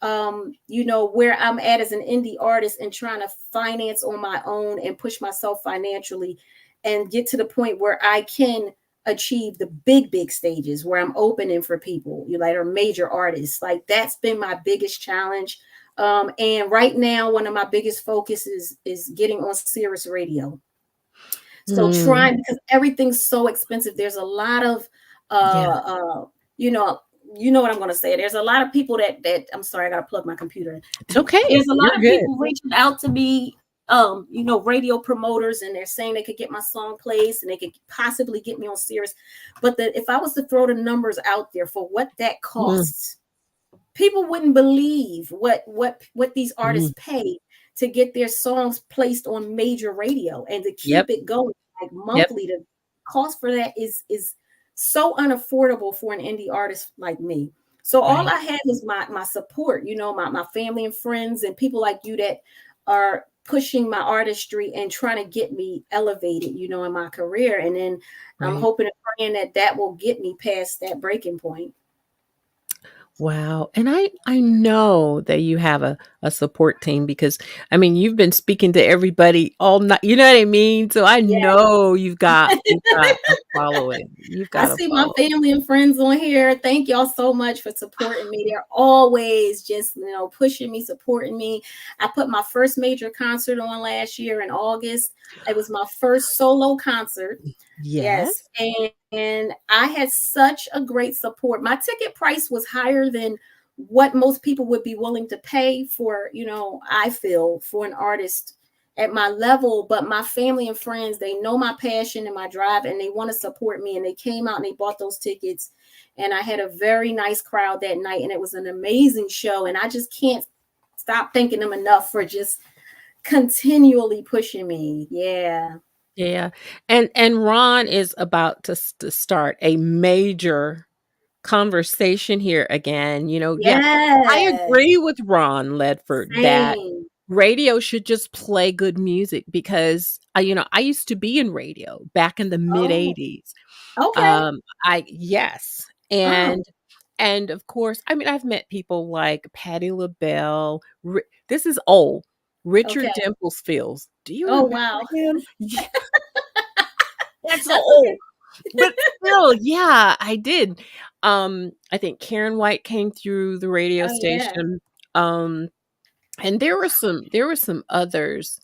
Speaker 2: where I'm at as an indie artist and trying to finance on my own and push myself financially and get to the point where I can achieve the big stages where I'm opening for people, are major artists. Like, that's been my biggest challenge. And right now, one of my biggest focuses is getting on Sirius Radio. So
Speaker 1: mm,
Speaker 2: trying, because everything's so expensive. There's a lot of
Speaker 1: yeah,
Speaker 2: you know, what I'm gonna say. There's a lot of people that I'm sorry, I gotta plug my computer.
Speaker 1: it's okay.
Speaker 2: There's a
Speaker 1: You're
Speaker 2: lot of
Speaker 1: good.
Speaker 2: people reaching out to me, radio promoters, and they're saying they could get my song placed and they could possibly get me on Sirius. But if I was to throw the numbers out there for what that
Speaker 1: Mm,
Speaker 2: costs, people wouldn't believe what these
Speaker 1: mm,
Speaker 2: artists pay to get their songs placed on major radio and to
Speaker 1: yep,
Speaker 2: keep it going, like,
Speaker 1: yep,
Speaker 2: monthly. The cost for that is so unaffordable for an indie artist like me. So all
Speaker 1: right.
Speaker 2: I have is my support, my family and friends and people like you that are pushing my artistry and trying to get me elevated, in my career. And then I'm
Speaker 1: Right.
Speaker 2: hoping and praying that will get me past that breaking point.
Speaker 1: Wow, and I know that you have a support team because, I mean, you've been speaking to everybody all night, you know what I mean? So I
Speaker 2: Yeah.
Speaker 1: know you've got a following. You've
Speaker 2: I
Speaker 1: got a
Speaker 2: see my
Speaker 1: following.
Speaker 2: family and friends on here. Thank y'all so much for supporting me. They're always just, pushing me, supporting me. I put my first major concert on last year in August. It was my first solo concert. Yes.
Speaker 1: Yes.
Speaker 2: And I had such a great support. My ticket price was higher than what most people would be willing to pay for, I feel, for an artist at my level. But my family and friends, they know my passion and my drive, and they want to support me. And they came out and they bought those tickets. And I had a very nice crowd that night. And it was an amazing show. And I just can't stop thanking them enough for just continually pushing me. Yeah.
Speaker 1: Yeah, and Ron is about to start a major conversation here again, yeah, I
Speaker 2: Yes.
Speaker 1: agree with Ron Ledford that
Speaker 2: Same.
Speaker 1: radio should just play good music because, I used to be in radio back in the mid
Speaker 2: Oh,
Speaker 1: '80s.
Speaker 2: okay.
Speaker 1: I yes,
Speaker 2: Oh,
Speaker 1: and of course, I mean, I've met people like Patti LaBelle, this is old,
Speaker 2: okay.
Speaker 1: Richard Dimplesfields. Do you
Speaker 2: Oh,
Speaker 1: remember
Speaker 2: wow.
Speaker 1: him? Yeah, that's
Speaker 2: That's
Speaker 1: old.
Speaker 2: okay.
Speaker 1: But still, yeah, I did. I think Karen White came through the radio
Speaker 2: Oh, yeah.
Speaker 1: station. Um, and there were some others.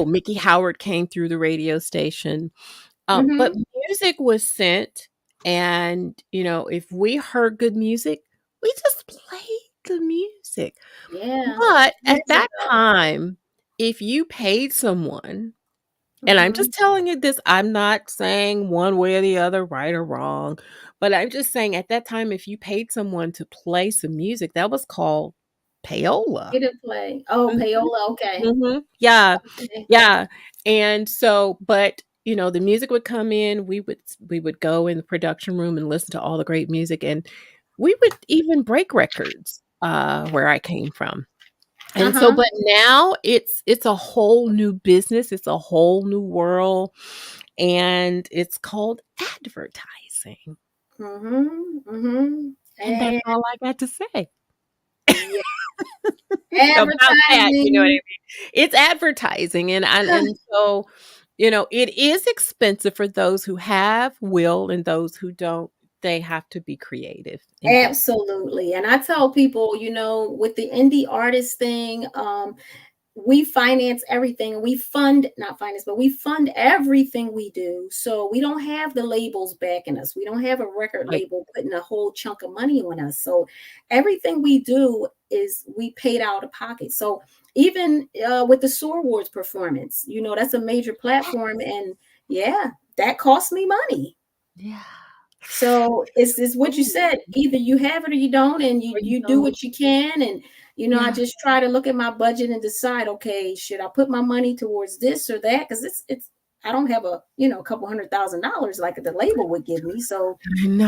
Speaker 1: Mickey Howard came through the radio station. But
Speaker 2: Mhm.
Speaker 1: music was sent, and, if we heard good music, we just played the music.
Speaker 2: Yeah.
Speaker 1: But at
Speaker 2: Years
Speaker 1: that
Speaker 2: ago.
Speaker 1: time, if you paid someone, and I'm just
Speaker 2: Mhm.
Speaker 1: telling you this, I'm not saying one way or the other, right or wrong, but I'm just saying at that time, if you paid someone to play some music, that was called payola.
Speaker 2: Pay to play. Oh,
Speaker 1: Mhm.
Speaker 2: payola, okay.
Speaker 1: Mhm. Yeah.
Speaker 2: Okay.
Speaker 1: Yeah. And so, but, the music would come in, we would go in the production room and listen to all the great music, and we would even break records, where I came from. And so,
Speaker 2: Uh-huh.
Speaker 1: but now it's a whole new business, it's a whole new world, and it's called advertising.
Speaker 2: Mhm. Mhm.
Speaker 1: And that's
Speaker 2: And
Speaker 1: all I got to say
Speaker 2: yeah,
Speaker 1: about that, you know what I
Speaker 2: advertising.
Speaker 1: mean? It's advertising, and so, it is expensive for those who have will and those who don't. They have to be creative and get
Speaker 2: Absolutely. And I tell people, with the indie artist thing, we finance everything. We fund, not finance, but we fund everything we do. So we don't have the labels backing us. We don't have a record
Speaker 1: like,
Speaker 2: label putting a whole chunk of money on us. So everything we do is we paid out of pocket. So even with the Soar Awards performance, that's a major platform. And yeah, that cost me money.
Speaker 1: yeah.
Speaker 2: So it's what you
Speaker 1: Ooh,
Speaker 2: said. Either you have it or you don't, and you
Speaker 1: or you
Speaker 2: you do
Speaker 1: don't.
Speaker 2: what you can. And I
Speaker 1: Yeah.
Speaker 2: just try to look at my budget and decide, okay, should I put my money towards this or that? Because it's I don't have a couple $100,000 like the label would give me. So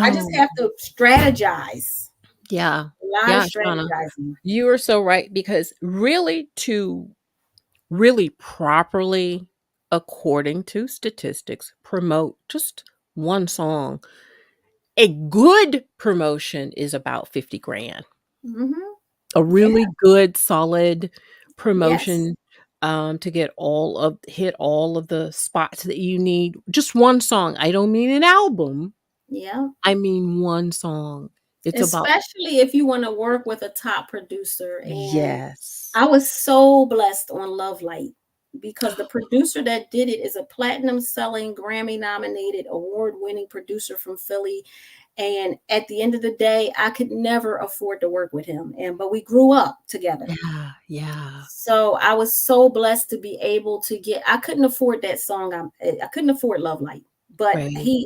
Speaker 1: I
Speaker 2: I just
Speaker 1: know.
Speaker 2: have to strategize.
Speaker 1: Yeah.
Speaker 2: A lot of
Speaker 1: Yeah, Shauna.
Speaker 2: strategizing.
Speaker 1: You are so right, because really, to really properly, according to statistics, promote just one song, a good promotion is about 50 grand.
Speaker 2: Hmm.
Speaker 1: A
Speaker 2: Yeah.
Speaker 1: really good solid
Speaker 2: Yes.
Speaker 1: promotion, to get hit all of the spots that you need. Just one song. I don't mean an album.
Speaker 2: Yeah.
Speaker 1: I mean one song. It's about
Speaker 2: Especially if you want to work with a top producer. And
Speaker 1: yes.
Speaker 2: I was so blessed on Love Light because the producer that did it is a platinum selling, Grammy nominated, award winning producer from Philly. And at the end of the day, I could never afford to work with him. But we grew up together.
Speaker 1: Yeah, yeah.
Speaker 2: So I was so blessed to be able to I couldn't afford that song. I couldn't afford Love Light, but
Speaker 1: Right.
Speaker 2: he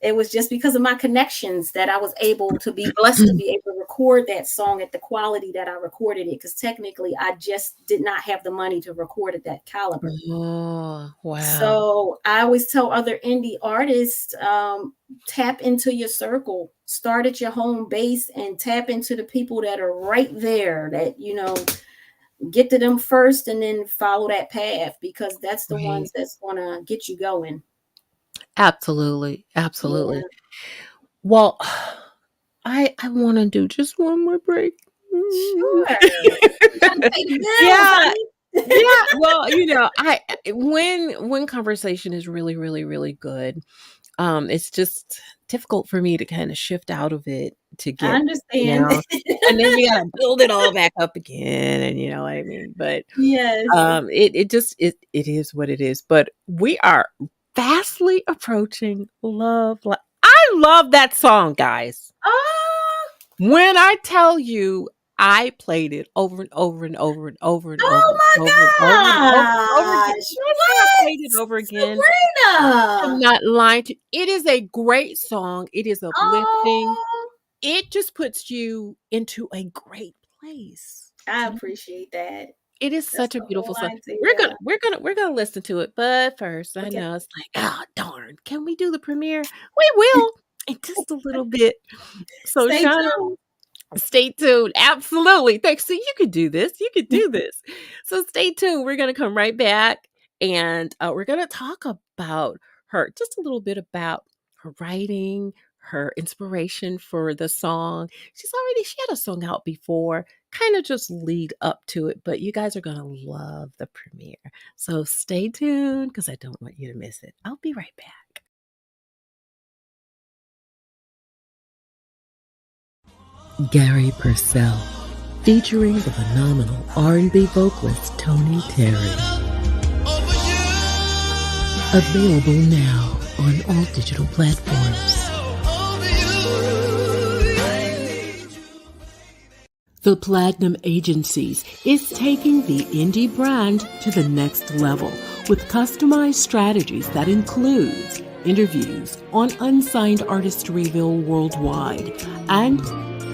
Speaker 2: it was just because of my connections that I was able to be blessed to be able to record that song at the quality that I recorded it. Because technically, I just did not have the money to record at that caliber.
Speaker 1: Oh, wow.
Speaker 2: So I always tell other indie artists, tap into your circle, start at your home base, and tap into the people that are right there. That get to them first, and then follow that path because that's the
Speaker 1: Right.
Speaker 2: ones that's gonna get you going.
Speaker 1: Absolutely,
Speaker 2: Yeah,
Speaker 1: absolutely. Well, I wanna do just one more break.
Speaker 2: sure. You gotta pay the bills,
Speaker 1: Yeah,
Speaker 2: honey.
Speaker 1: yeah, well, when conversation is really, really, really good, it's just difficult for me to kinda shift out of it to
Speaker 2: I
Speaker 1: get,
Speaker 2: understand.
Speaker 1: and then we gotta build it all back up again, and you know what I mean? But,
Speaker 2: Yes.
Speaker 1: it is what it is, but we are fastly approaching I love that song, guys.
Speaker 2: Oh,
Speaker 1: When I tell you, I played it over and over and over and over and over
Speaker 2: oh
Speaker 1: and over and over and over and over
Speaker 2: my
Speaker 1: again.
Speaker 2: gosh.
Speaker 1: When I say I
Speaker 2: What?
Speaker 1: played it over again, I'm
Speaker 2: Sabrina.
Speaker 1: not lying to you. It is a great song. It is uplifting.
Speaker 2: Oh,
Speaker 1: It just puts you into a great place.
Speaker 2: I appreciate that.
Speaker 1: It is
Speaker 2: That's
Speaker 1: such a
Speaker 2: the
Speaker 1: beautiful
Speaker 2: whole
Speaker 1: song.
Speaker 2: idea.
Speaker 1: We're gonna listen to it, but first, I
Speaker 2: Okay.
Speaker 1: know it's like, "Oh, darn, can we do the premiere?" We will in just a little bit. So,
Speaker 2: Stay
Speaker 1: Shauna,
Speaker 2: tuned.
Speaker 1: stay tuned. Absolutely. Thanks. So you could do this. You could do this. So stay tuned. We're going to come right back, and we're going to talk about just a little bit about her writing, her inspiration for the song. She had a song out before, kind of just lead up to it, but you guys are going to love the premiere. So stay tuned because I don't want you to miss it. I'll be right back. Gary Purcell featuring the phenomenal R&B vocalist Tony Terry. Available now on all digital platforms. The Platinum Agencies is taking the indie brand to the next level with customized strategies that includes interviews on unsigned artist reveal worldwide and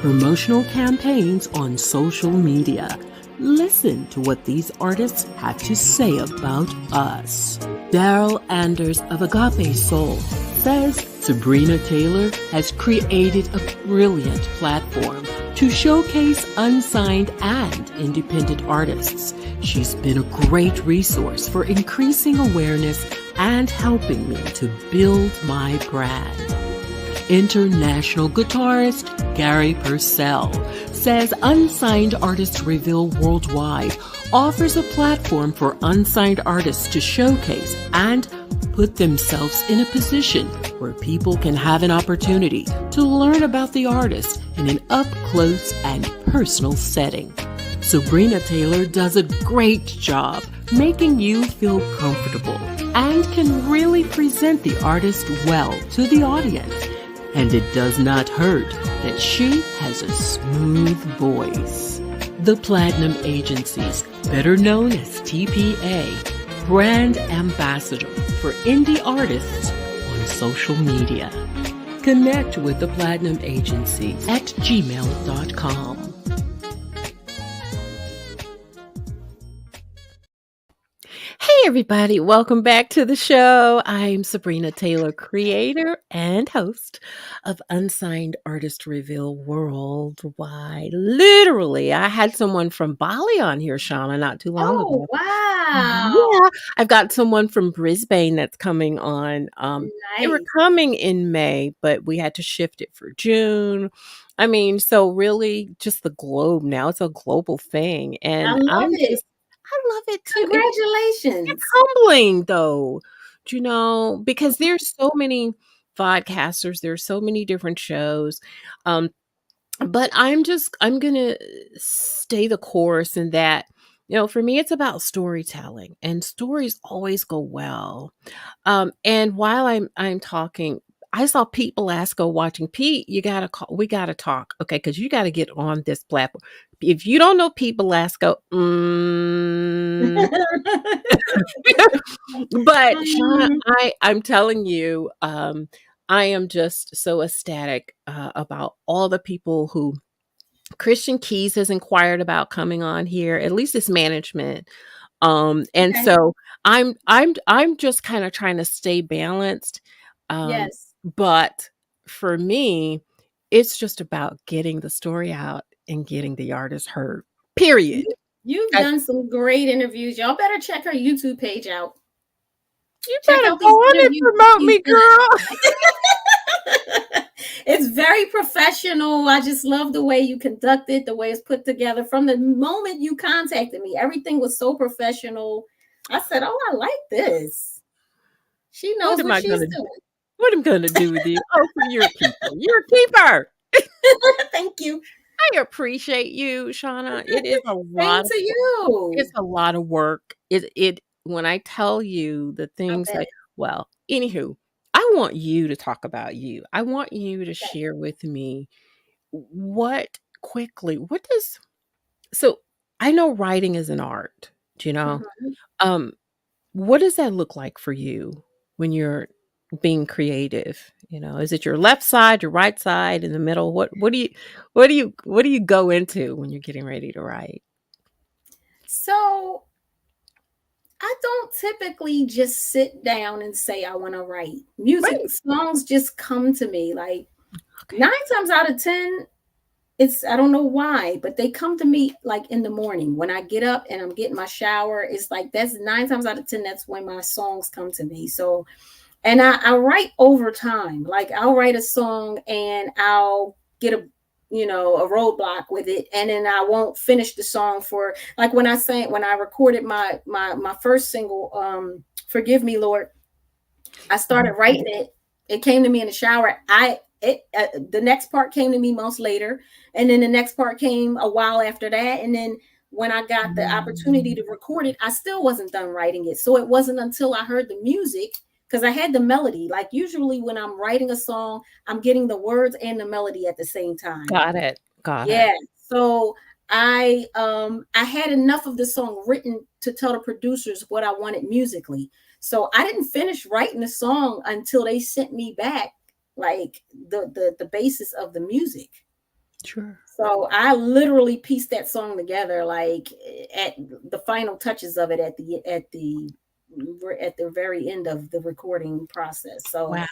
Speaker 1: promotional campaigns on social media. Listen to what these artists have to say about us. Daryl Anders of Agape Soul says Sabrina Taylor has created a brilliant platform to showcase unsigned and independent artists. She's been a great resource for increasing awareness and helping me to build my brand. International guitarist Gary Purcell says Unsigned Artists Reveal Worldwide offers a platform for unsigned artists to showcase and put themselves in a position where people can have an opportunity to learn about the artist in an up-close and personal setting. Sabrina Taylor does a great job making you feel comfortable and can really present the artist well to the audience. And it does not hurt that she has a smooth voice. The Platinum Agencies, better known as TPA, brand ambassador for indie artists on social media. Connect with the Platinum Agencies at gmail.com. Hey everybody, welcome back to the show. I'm Sabrina Taylor, creator and host of Unsigned Artist Reveal Worldwide. Literally, I had someone from Bali on here, Shana, not too long
Speaker 2: Oh,
Speaker 1: ago.
Speaker 2: wow.
Speaker 1: Yeah, I've got someone from Brisbane that's coming on. They were
Speaker 2: Nice.
Speaker 1: coming in May, but we had to shift it for June. I mean, so really just the globe now. It's a global thing.
Speaker 2: I
Speaker 1: And
Speaker 2: love it.
Speaker 1: I love it too. It's
Speaker 2: Congratulations.
Speaker 1: humbling though, because there's so many podcasters, there's so many different shows. Um, but I'm gonna stay the course in that, for me it's about storytelling and stories always go well. And while I'm talking, I saw Pete Belasco watching. Pete, you gotta call. We gotta talk, okay? Because you gotta get on this platform. If you don't know Pete Belasco, but Shauna,
Speaker 2: Um,
Speaker 1: I'm telling you, I am just so ecstatic about all the people who Christian Keys has inquired about coming on here. At least it's management. And
Speaker 2: okay.
Speaker 1: so I'm just kind of trying to stay balanced. Um,
Speaker 2: Yes.
Speaker 1: but for me, it's just about getting the story out and getting the artist heard. Period.
Speaker 2: You've
Speaker 1: I,
Speaker 2: done some great interviews. Y'all better check her YouTube page out.
Speaker 1: you
Speaker 2: Check
Speaker 1: better
Speaker 2: out
Speaker 1: go
Speaker 2: these
Speaker 1: on and
Speaker 2: interviews that
Speaker 1: promote
Speaker 2: she's
Speaker 1: me, girl.
Speaker 2: done. It's very professional. I just love the way you conduct it, the way it's put together. From the moment you contacted me, everything was so professional. I said, "Oh, I like this. She
Speaker 1: What
Speaker 2: knows
Speaker 1: am
Speaker 2: what
Speaker 1: I
Speaker 2: she's
Speaker 1: gonna
Speaker 2: doing."
Speaker 1: what am I gonna do with you? Oh, for your keeper. You're a keeper.
Speaker 2: Thank you.
Speaker 1: I appreciate you, Shauna. It is a
Speaker 2: Same
Speaker 1: lot of
Speaker 2: to you.
Speaker 1: it's a lot of work. It when I tell you the
Speaker 2: I
Speaker 1: things
Speaker 2: bet.
Speaker 1: that well, anywho, I want you to talk about you. I want you to
Speaker 2: Okay.
Speaker 1: share with me what does so I know writing is an art, do you know?
Speaker 2: Mhm.
Speaker 1: Um, what does that look like for you when you're being creative? Is it your left side, your right side, in the middle? What do you go into when you're getting ready to write?
Speaker 2: So I don't typically just sit down and say I want to write. Music
Speaker 1: Right.
Speaker 2: songs just come to me like
Speaker 1: Okay.
Speaker 2: 9 times out of 10. It's I don't know why, but they come to me like in the morning when I get up and I'm getting my shower. It's like that's 9 times out of 10. That's when my songs come to me. So, and I write over time. Like I'll write a song and I'll get a roadblock with it, and then I won't finish the song for like when I recorded my first single, "Forgive Me, Lord." I started writing
Speaker 1: Mhm.
Speaker 2: it. It came to me in the shower. the next part came to me months later, and then the next part came a while after that, and then when I got the opportunity
Speaker 1: Mm.
Speaker 2: to record it, I still wasn't done writing it. So it wasn't until I heard the music, because I had the melody. Like usually when I'm writing a song, I'm getting the words and the melody at the same time.
Speaker 1: Got it. Got it.
Speaker 2: Yeah. So I had enough of the song written to tell the producers what I wanted musically. So I didn't finish writing the song until they sent me back like the basis of the music.
Speaker 1: Sure.
Speaker 2: So I literally pieced that song together like at the final touches of it at the very end of the recording process. So
Speaker 1: Wow.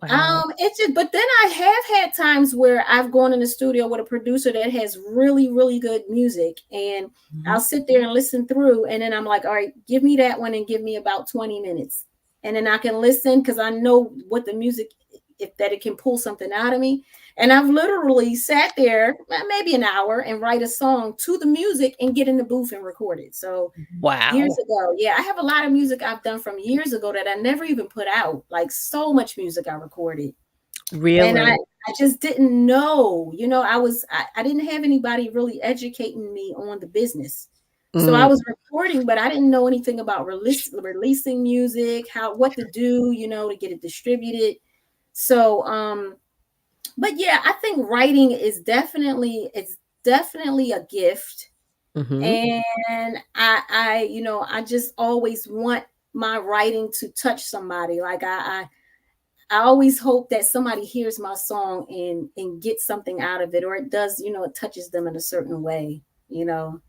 Speaker 1: Wow.
Speaker 2: it's just, but then I have had times where I've gone in the studio with a producer that has really, really good music, and I'll
Speaker 1: Mhm.
Speaker 2: sit there and listen through, and then I'm like, all right, give me that one and give me about 20 minutes. And then I can listen because I know what the music, if that it can pull something out of me. And I've literally sat there maybe an hour and write a song to the music and get in the booth and record it. So years
Speaker 1: Wow.
Speaker 2: ago. Yeah, I have a lot of music I've done from years ago that I never even put out. Like so much music I recorded. And
Speaker 1: Really?
Speaker 2: I just didn't know, I didn't have anybody really educating me on the business. So I
Speaker 1: Mm.
Speaker 2: was recording, but I didn't know anything about releasing music, what to do, to get it distributed. So but yeah, I think writing is definitely a gift.
Speaker 1: Mhm.
Speaker 2: And I just always want my writing to touch somebody. Like I always hope that somebody hears my song and gets something out of it, or it does, it touches them in a certain way, you know,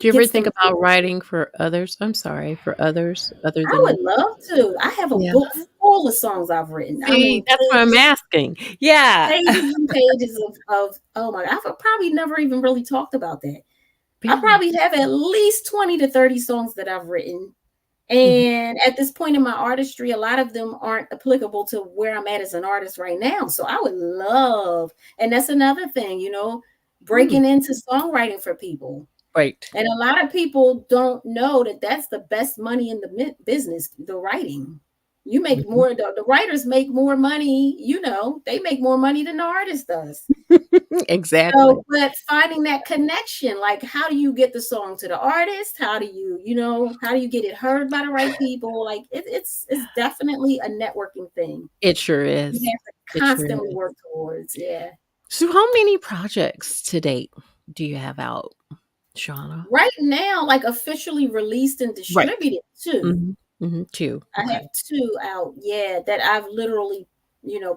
Speaker 1: Do you ever
Speaker 2: gets
Speaker 1: think
Speaker 2: them
Speaker 1: about writing for others? I'm sorry, for others other
Speaker 2: I
Speaker 1: than
Speaker 2: would
Speaker 1: you?
Speaker 2: love to. I have a
Speaker 1: Yeah.
Speaker 2: book full of songs I've written. I
Speaker 1: See,
Speaker 2: mean,
Speaker 1: that's what I'm asking. Yeah.
Speaker 2: pages and pages of oh my, I've probably never even really talked about that. I
Speaker 1: Really?
Speaker 2: probably have at least 20 to 30 songs that I've written.
Speaker 1: Mhm.
Speaker 2: And at this point in my artistry, a lot of them aren't applicable to where I'm at as an artist right now. So I would love, and that's another thing,
Speaker 1: Mm.
Speaker 2: breaking into songwriting for people.
Speaker 1: Right.
Speaker 2: And a lot of people don't know that that's the best money in the business, the writing. You make
Speaker 1: Mhm.
Speaker 2: more, the writers make more money, they make more money than the artist does.
Speaker 1: Exactly.
Speaker 2: So, but finding that connection, like how do you get the song to the artist? How do you get it heard by the right people? Like it's definitely a networking thing.
Speaker 1: It sure
Speaker 2: You
Speaker 1: is.
Speaker 2: have to
Speaker 1: It sure
Speaker 2: constantly
Speaker 1: is.
Speaker 2: work towards. Yeah.
Speaker 1: So how many projects to date do you have out, Shauna?
Speaker 2: Right now, like officially released and
Speaker 1: Right.
Speaker 2: distributed too.
Speaker 1: Mhm. Mhm. 2.
Speaker 2: I
Speaker 1: Okay.
Speaker 2: have two out, yeah, that I've literally,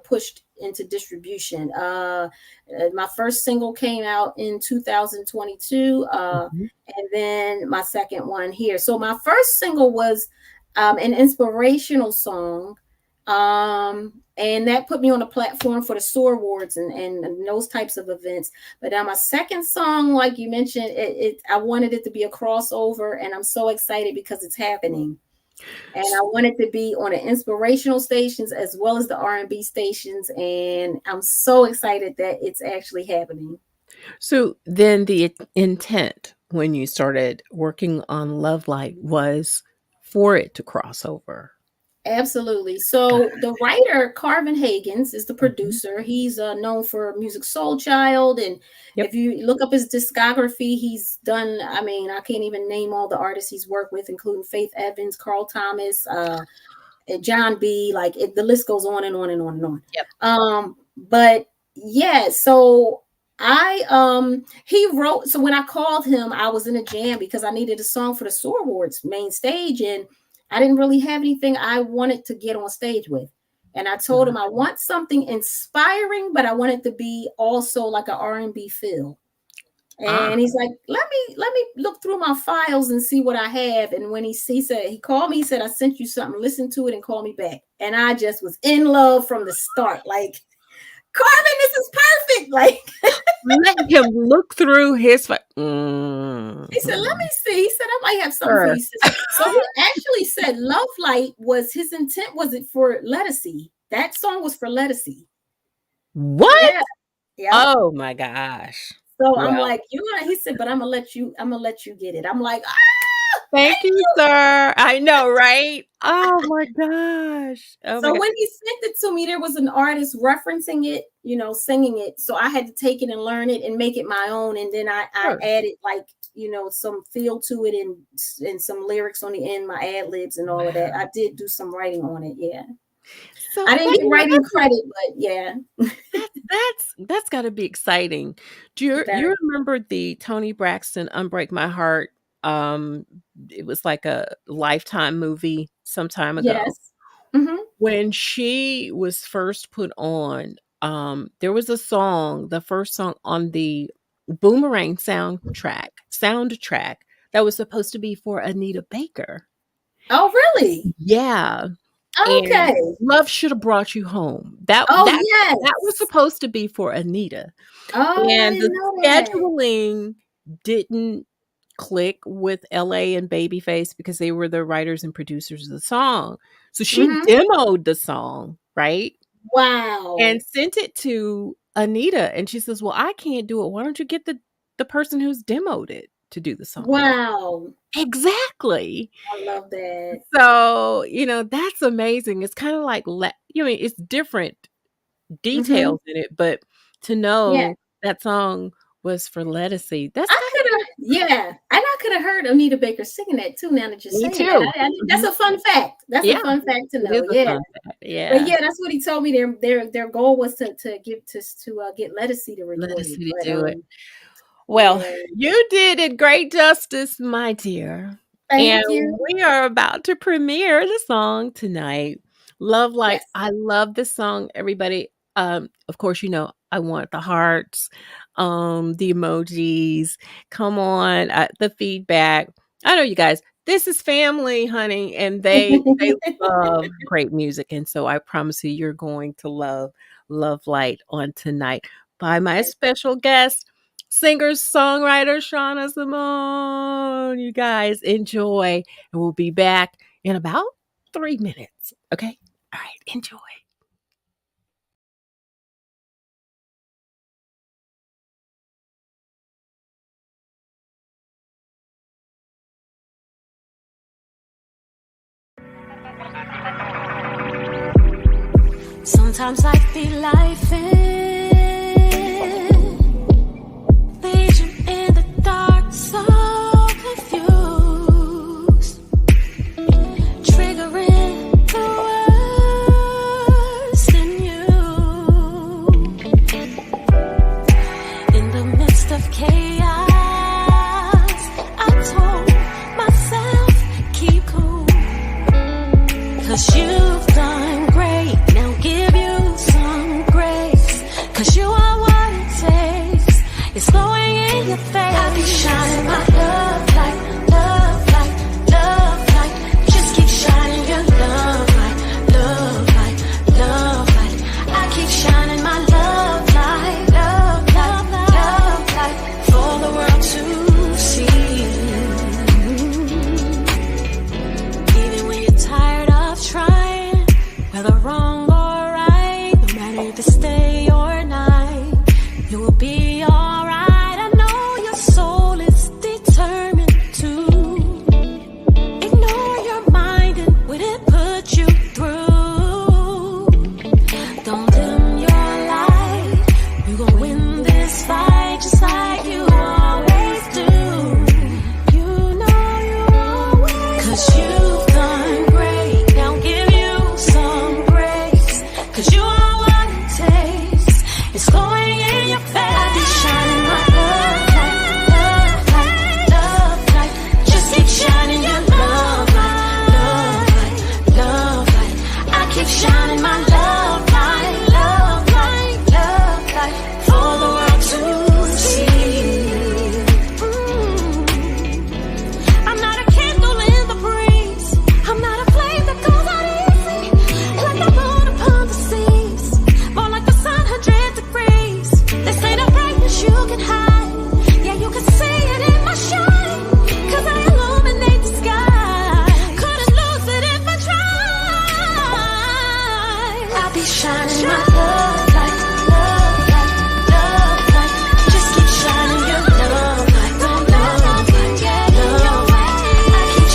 Speaker 2: pushed into distribution. My first single came out in 2022,
Speaker 1: Mhm.
Speaker 2: and then my second one here. So my first single was an inspirational song, and that put me on a platform for the SOAR Awards and those types of events. But now my second song, like you mentioned, I wanted it to be a crossover, and I'm so excited because it's happening. And I want it to be on the inspirational stations as well as the R&B stations, and I'm so excited that it's actually happening.
Speaker 1: So then the intent when you started working on Love Light was for it to cross over.
Speaker 2: Absolutely.
Speaker 1: Got
Speaker 2: So the writer Carvin Hagens is the
Speaker 1: Mhm.
Speaker 2: producer. He's known for Music Soul Child, and
Speaker 1: Yep.
Speaker 2: if you look up his discography, he's done. I mean, I can't even name all the artists he's worked with, including Faith Evans, Carl Thomas, and John B. Like the list goes on and on and on and on.
Speaker 1: Yep.
Speaker 2: But yeah, so he wrote. So when I called him, I was in a jam because I needed a song for the SOAR Awards main stage, and I didn't really have anything I wanted to get on stage with. And I told him I want something inspiring, but I want it to be also like an R&B feel.
Speaker 1: Ah.
Speaker 2: And he's like, let me look through my files and see what I have. And when he said, he called me, he said, I sent you something, listen to it and call me back. And I just was in love from the start. Like, Carmen, this is perfect. Like,
Speaker 1: Let him look through his
Speaker 2: he said, let me
Speaker 1: Mhm.
Speaker 2: see. He said, I might have something for
Speaker 1: Sure.
Speaker 2: you. So he actually said Love Light was his intent, was it for Lettucey? That song was for Lettucey.
Speaker 1: What?
Speaker 2: Yeah. Yep.
Speaker 1: Oh my gosh.
Speaker 2: So I'm
Speaker 1: Well,
Speaker 2: like, he said, but I'm gonna let you get it. I'm like, ah!
Speaker 1: Thank you, sir. I know, right? Oh my gosh. Oh my
Speaker 2: So
Speaker 1: god.
Speaker 2: when he sent it to me, there was an artist referencing it, singing it. So I had to take it and learn it and make it my own. And then I
Speaker 1: Sure.
Speaker 2: added like, some feel to it and some lyrics on the end, my ad libs and all of that.
Speaker 1: Wow.
Speaker 2: I did do some writing on it. Yeah.
Speaker 1: So,
Speaker 2: I didn't
Speaker 1: but
Speaker 2: get writing credit, but yeah.
Speaker 1: that's gotta be exciting. Do you
Speaker 2: Very.
Speaker 1: remember the Toni Braxton "Unbreak My Heart"? Um, it was like a Lifetime movie some time ago.
Speaker 2: Yes. Hmm.
Speaker 1: When she was first put on, there was a song, the first song on the Boomerang soundtrack that was supposed to be for Anita Baker.
Speaker 2: Oh, really?
Speaker 1: Yeah, and
Speaker 2: Okay.
Speaker 1: Love Shoulda Brought You Home. That
Speaker 2: Oh,
Speaker 1: that that was
Speaker 2: yes.
Speaker 1: supposed to be for Anita,
Speaker 2: Oh, I
Speaker 1: and the
Speaker 2: didn't know that.
Speaker 1: scheduling didn't click with LA and Babyface because they were the writers and producers of the song. So she
Speaker 2: Hmm.
Speaker 1: demoed the song, right? And
Speaker 2: Wow.
Speaker 1: sent it to Anita, and she says, "Well, I can't do it. Why don't you get the person who's demoed it to do the song?"
Speaker 2: Wow.
Speaker 1: Exactly.
Speaker 2: I love that.
Speaker 1: So, that's amazing. It's kinda like it's different
Speaker 2: Hmm.
Speaker 1: details in it, but to
Speaker 2: Yeah.
Speaker 1: know that song was for Lettucey, that's
Speaker 2: I
Speaker 1: kinda
Speaker 2: could have, yeah, and I could have heard Anita Baker singing that too. Now that you're
Speaker 1: me
Speaker 2: saying that,
Speaker 1: too.
Speaker 2: that's
Speaker 1: Mhm.
Speaker 2: a fun fact. That's a
Speaker 1: Yeah,
Speaker 2: fun fact to
Speaker 1: it
Speaker 2: know.
Speaker 1: is a
Speaker 2: Yeah,
Speaker 1: fun fact.
Speaker 2: but
Speaker 1: Yeah.
Speaker 2: yeah, that's what he told me. Their goal was to get Lettucey to record it.
Speaker 1: Lettucey to
Speaker 2: But
Speaker 1: do it. Well,
Speaker 2: yeah,
Speaker 1: you did it great justice, my dear. And
Speaker 2: thank you.
Speaker 1: we are about to premiere the song tonight. Love Light.
Speaker 2: Yes.
Speaker 1: I love this song, everybody. Of course, I want the hearts, the emojis. Come on, the feedback. I know you guys. This is family, honey, and they love great music, and so I promise you, you're going to love Light on tonight by my
Speaker 2: Yes.
Speaker 1: special guest, singer songwriter Shana Simone. You guys enjoy, and we'll be back in about 3 minutes. Okay, all right, enjoy.
Speaker 3: Sometimes life be life leaves you in the dark, so confused, triggering the worst in you. In the midst of chaos, I told myself, keep cool, 'cause you've done great. Now give you some grace, 'cause you are what it takes. It's flowing in your face. I'll be shining my love light, love light, love light. Just keep shining your love light, love light, love light. I keep shining my love light, love light, love light, for the world to see. Even when you're tired of trying, whether wrong or right, no matter if it's day or night, you will be alright. I know your soul is determined to ignore your mind and what it put you through. Don't dim your light, you gon' win this fight just like you always do. You know you always 'cause you've done great. Now give you some grace, 'cause you are what it takes. It's glowing in your face. I be shining my love light, love light, love light. Just keep shining your love light, love light, love light. I keep shining my love light, love light, love light, for the world to see. I'm not a candle in the breeze. I'm not a flame that goes out easy. Like the moon upon the seas. More like the sun, 100 degrees. This ain't a brightness you can hide. Yeah, you can see it in my shine, 'cause I illuminate the sky. Couldn't lose it if I tried. I'll be shining my love light, love light, love light. Just keep shining your love light, love light, yeah, love light. I keep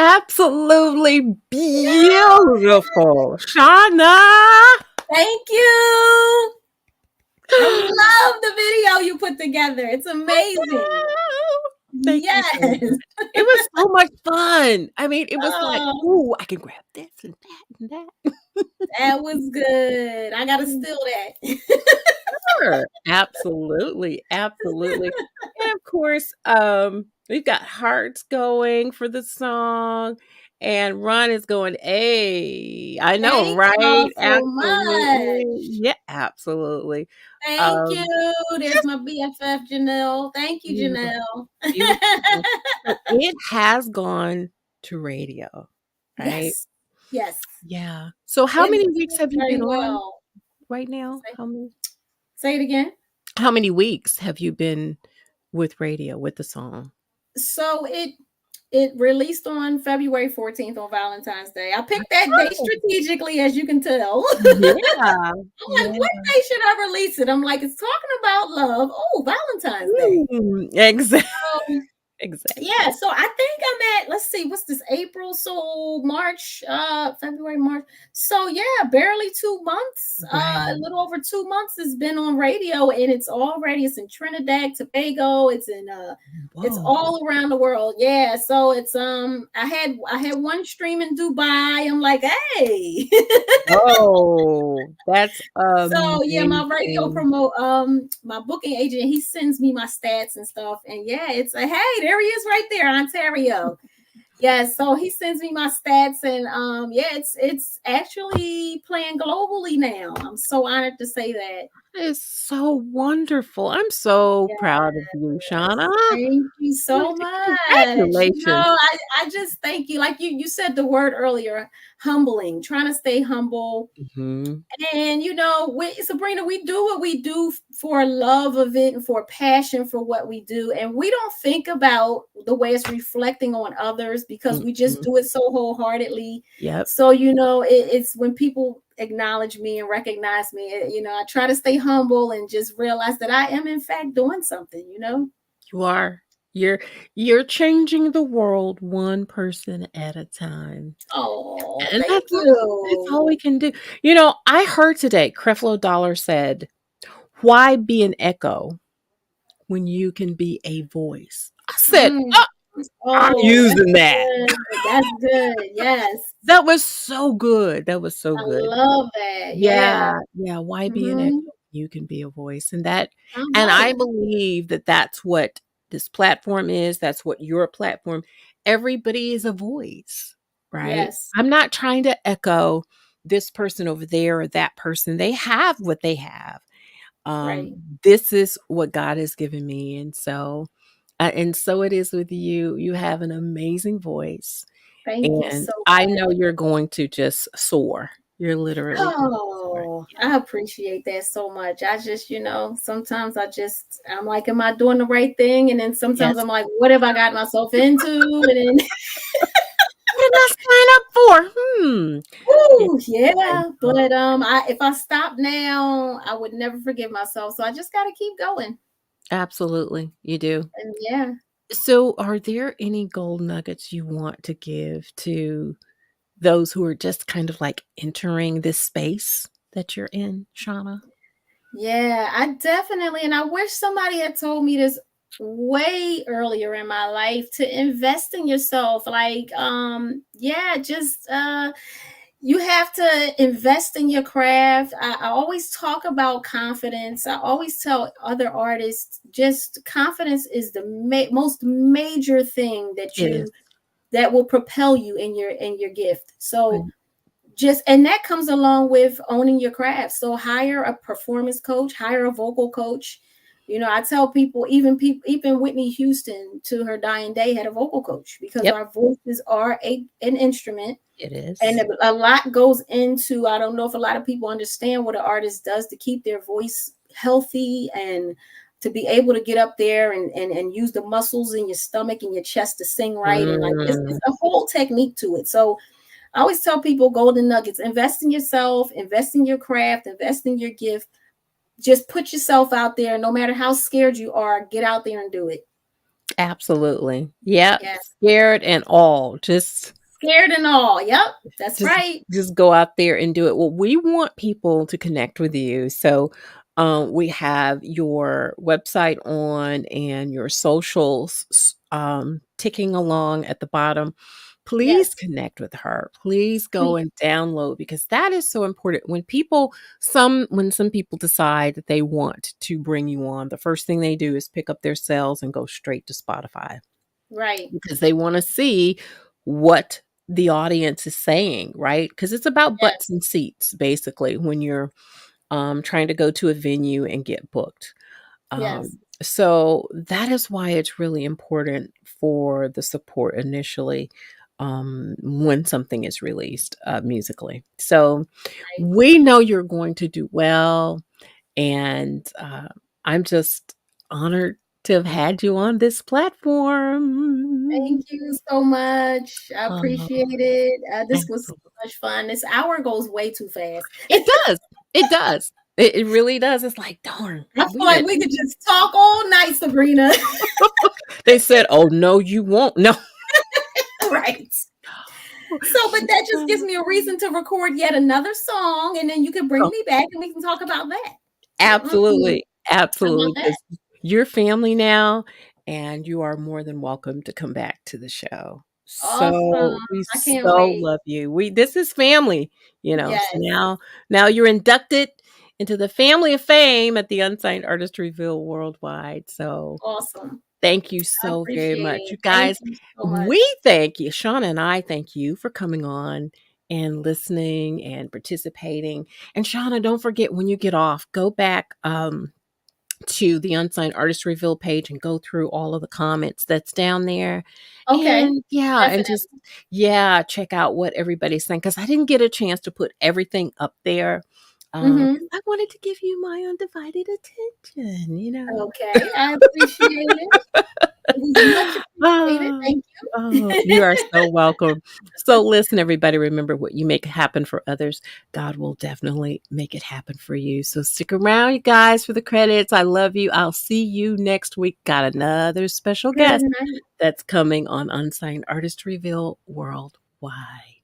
Speaker 1: absolutely beautiful. Shauna.
Speaker 2: Thank you. I love the video you put together. It's amazing.
Speaker 1: Thank you
Speaker 2: Yes.
Speaker 1: so much. It was so much fun. I mean, it was like,
Speaker 2: Oh,
Speaker 1: ooh, I can grab this and that and that.
Speaker 2: that was good. I gotta steal that.
Speaker 1: Sure. Absolutely, absolutely. And of course, we've got hearts going for the song, and Ron is going, "Hey." I know,
Speaker 2: Thank y'all
Speaker 1: right?
Speaker 2: so much.
Speaker 1: Absolutely. Yeah, absolutely.
Speaker 2: Thank you.
Speaker 1: Um,
Speaker 2: There's
Speaker 1: just
Speaker 2: my BFF Janelle. Thank you,
Speaker 1: beautiful,
Speaker 2: Janelle.
Speaker 1: beautiful. So it has gone to radio, right?
Speaker 2: Yes. Yes.
Speaker 1: Yeah. So how
Speaker 2: It
Speaker 1: many weeks
Speaker 2: did
Speaker 1: have you
Speaker 2: very
Speaker 1: been on
Speaker 2: well.
Speaker 1: right now?
Speaker 2: Say, say it again.
Speaker 1: How many weeks have you been with radio, with the song?
Speaker 2: So it released on February 14th on Valentine's Day. I picked that day
Speaker 1: Oh,
Speaker 2: strategically, as you can tell.
Speaker 1: yeah.
Speaker 2: I'm like, what day should I release it? I'm like, it's talking about love. Oh, Valentine's Day.
Speaker 1: Exactly.
Speaker 2: Um,
Speaker 1: Exactly.
Speaker 2: yeah, so I think I'm at, let's see, what's this, April, so March, February, March. So yeah, barely 2 months, a
Speaker 1: Right.
Speaker 2: little over 2 months has been on radio, and it's in Trinidad, Tobago, it's
Speaker 1: Whoa.
Speaker 2: all around the world. Yeah, so it's I had one stream in Dubai. I'm like, hey.
Speaker 1: Oh, that's
Speaker 2: So yeah, my radio
Speaker 1: amazing.
Speaker 2: promote my booking agent, he sends me my stats and stuff. And yeah, it's a hey, there he is right there, Ontario. Yeah, so he sends me my stats, and yeah, it's actually playing globally now. I'm so honored to say that.
Speaker 1: That is so wonderful. I'm so proud of you, Shauna.
Speaker 2: Yes. Thank you so much.
Speaker 1: Congratulations.
Speaker 2: I just thank you. Like you said the word earlier, humbling, trying to stay humble.
Speaker 1: Mhm.
Speaker 2: And Sabrina, we do what we do for love of it and for passion for what we do. And we don't think about the way it's reflecting on others because we just
Speaker 1: Mhm.
Speaker 2: do it so wholeheartedly.
Speaker 1: Yep.
Speaker 2: So, it's when people acknowledge me and recognize me, I try to stay humble and just realize that I am in fact doing something.
Speaker 1: You are. You're you're changing the world one person at a time.
Speaker 2: Oh,
Speaker 1: And
Speaker 2: thank
Speaker 1: that's all
Speaker 2: you.
Speaker 1: we can do. I heard today Creflo Dollar said, "Why be an echo when you can be a voice?" I said,
Speaker 2: Mm.
Speaker 1: I'm
Speaker 2: Oh, that's
Speaker 1: using that."
Speaker 2: good. That's good. Yes.
Speaker 1: That was so good. That was so
Speaker 2: I
Speaker 1: good.
Speaker 2: love that. Yeah.
Speaker 1: Yeah, yeah, why be an echo?
Speaker 2: Mhm.
Speaker 1: You can be a voice, and
Speaker 2: I
Speaker 1: I
Speaker 2: know.
Speaker 1: believe that that's what this platform is, that's what your platform everybody is a voice, right?
Speaker 2: Yes.
Speaker 1: I'm not trying to echo this person over there or that person. They have what they have.
Speaker 2: Right.
Speaker 1: This is what God has given me, and so it is with you. You have an amazing voice.
Speaker 2: Thank you
Speaker 1: And
Speaker 2: so
Speaker 1: I
Speaker 2: much.
Speaker 1: know you're going to just soar. You're literally going to soar.
Speaker 2: Oh, I appreciate that so much. I just, sometimes I'm like, am I doing the right thing? And then sometimes
Speaker 1: Yes.
Speaker 2: I'm like, what have I got myself into? And then,
Speaker 1: What did I sign up for? Hmm. Yeah,
Speaker 2: woo,
Speaker 1: I
Speaker 2: yeah.
Speaker 1: know.
Speaker 2: But if I stop now, I would never forgive myself. So I just got to keep going.
Speaker 1: Absolutely. You do.
Speaker 2: And yeah.
Speaker 1: So, are there any gold nuggets you want to give to those who are just kind of like entering this space that you're in, Shauna?
Speaker 2: Yeah, I definitely, and I wish somebody had told me this way earlier in my life to invest in yourself. Like, yeah, just you have to invest in your craft. I always talk about confidence. I always tell other artists, just confidence is the most major thing
Speaker 1: It is.
Speaker 2: that will propel you in your gift.
Speaker 1: Right.
Speaker 2: So and that comes along with owning your craft. So hire a performance coach, hire a vocal coach. I tell people, even Whitney Houston to her dying day had a vocal coach because
Speaker 1: Yep.
Speaker 2: our voices are an instrument,
Speaker 1: It
Speaker 2: and
Speaker 1: is.
Speaker 2: a lot goes into. I don't know if a lot of people understand what an artist does to keep their voice healthy and to be able to get up there and use the muscles in your stomach and your chest to sing right, and like it's
Speaker 1: Mm,
Speaker 2: a whole technique to it. So I always tell people golden nuggets: invest in yourself, invest in your craft, invest in your gift. Just put yourself out there. No matter how scared you are, get out there and do it.
Speaker 1: absolutely. Yep.
Speaker 2: Yeah.
Speaker 1: Scared and all. Just
Speaker 2: Scared and all. Yep, that's
Speaker 1: just
Speaker 2: right.
Speaker 1: just go out there and do it. Well, we want people to connect with you. So we have your website on and your socials ticking along at the bottom. Please
Speaker 2: Yes.
Speaker 1: connect with her. Please go
Speaker 2: Please.
Speaker 1: and download because that is so important. When some people decide that they want to bring you on, the first thing they do is pick up their cells and go straight to Spotify
Speaker 2: Right.
Speaker 1: because they want to see what the audience is saying, right? Because it's about
Speaker 2: Yes.
Speaker 1: butts and seats, basically, when you're trying to go to a venue and get booked.
Speaker 2: Yes.
Speaker 1: So that is why it's really important for the support initially when something is released musically. So
Speaker 2: Right.
Speaker 1: we know you're going to do well, and I'm just honored to have had you on this platform.
Speaker 2: Thank you so much. I
Speaker 1: Oh,
Speaker 2: appreciate it. This was so
Speaker 1: absolutely.
Speaker 2: much fun. This hour goes way too fast.
Speaker 1: It does. It does. It really does. It's like, darn,
Speaker 2: I feel
Speaker 1: we
Speaker 2: like
Speaker 1: did.
Speaker 2: we could just talk all night, Sabrina.
Speaker 1: They said, "Oh no, you won't." No.
Speaker 2: Right. So, but that just gives me a reason to record yet another song, and then you can bring
Speaker 1: Oh,
Speaker 2: me back and we can talk about that.
Speaker 1: absolutely,
Speaker 2: How about
Speaker 1: absolutely,
Speaker 2: that?
Speaker 1: because you're family now, and you are more than welcome to come back to the show.
Speaker 2: Awesome.
Speaker 1: We
Speaker 2: I can't
Speaker 1: so
Speaker 2: wait.
Speaker 1: love you. This is family, so
Speaker 2: Yes.
Speaker 1: now you're inducted into the family of fame at the Unsigned Artist Reveal Worldwide, so
Speaker 2: Awesome.
Speaker 1: thank you
Speaker 2: I
Speaker 1: so very
Speaker 2: appreciate
Speaker 1: much.
Speaker 2: it.
Speaker 1: You
Speaker 2: Thank
Speaker 1: guys,
Speaker 2: you so much.
Speaker 1: we thank you. Shauna and I thank you for coming on and listening and participating. And Shauna, don't forget when you get off, go back to the Unsigned Artist Reveal page and go through all of the comments that's down there.
Speaker 2: Okay.
Speaker 1: And yeah, and
Speaker 2: Definitely.
Speaker 1: just check out what everybody's saying because I didn't get a chance to put everything up there. 'Cause
Speaker 2: Mhm.
Speaker 1: I wanted to give you my undivided attention.
Speaker 2: Okay. I appreciate it. It was much appreciated.
Speaker 1: Oh,
Speaker 2: Thank
Speaker 1: oh, you
Speaker 2: you.
Speaker 1: are so welcome. So listen, everybody, remember what you make happen for others, God will definitely make it happen for you. So stick around, you guys, for the credits. I love you. I'll see you next week. Got another special
Speaker 2: Good
Speaker 1: guest
Speaker 2: night.
Speaker 1: that's coming on Unsigned Artist Reveal Worldwide.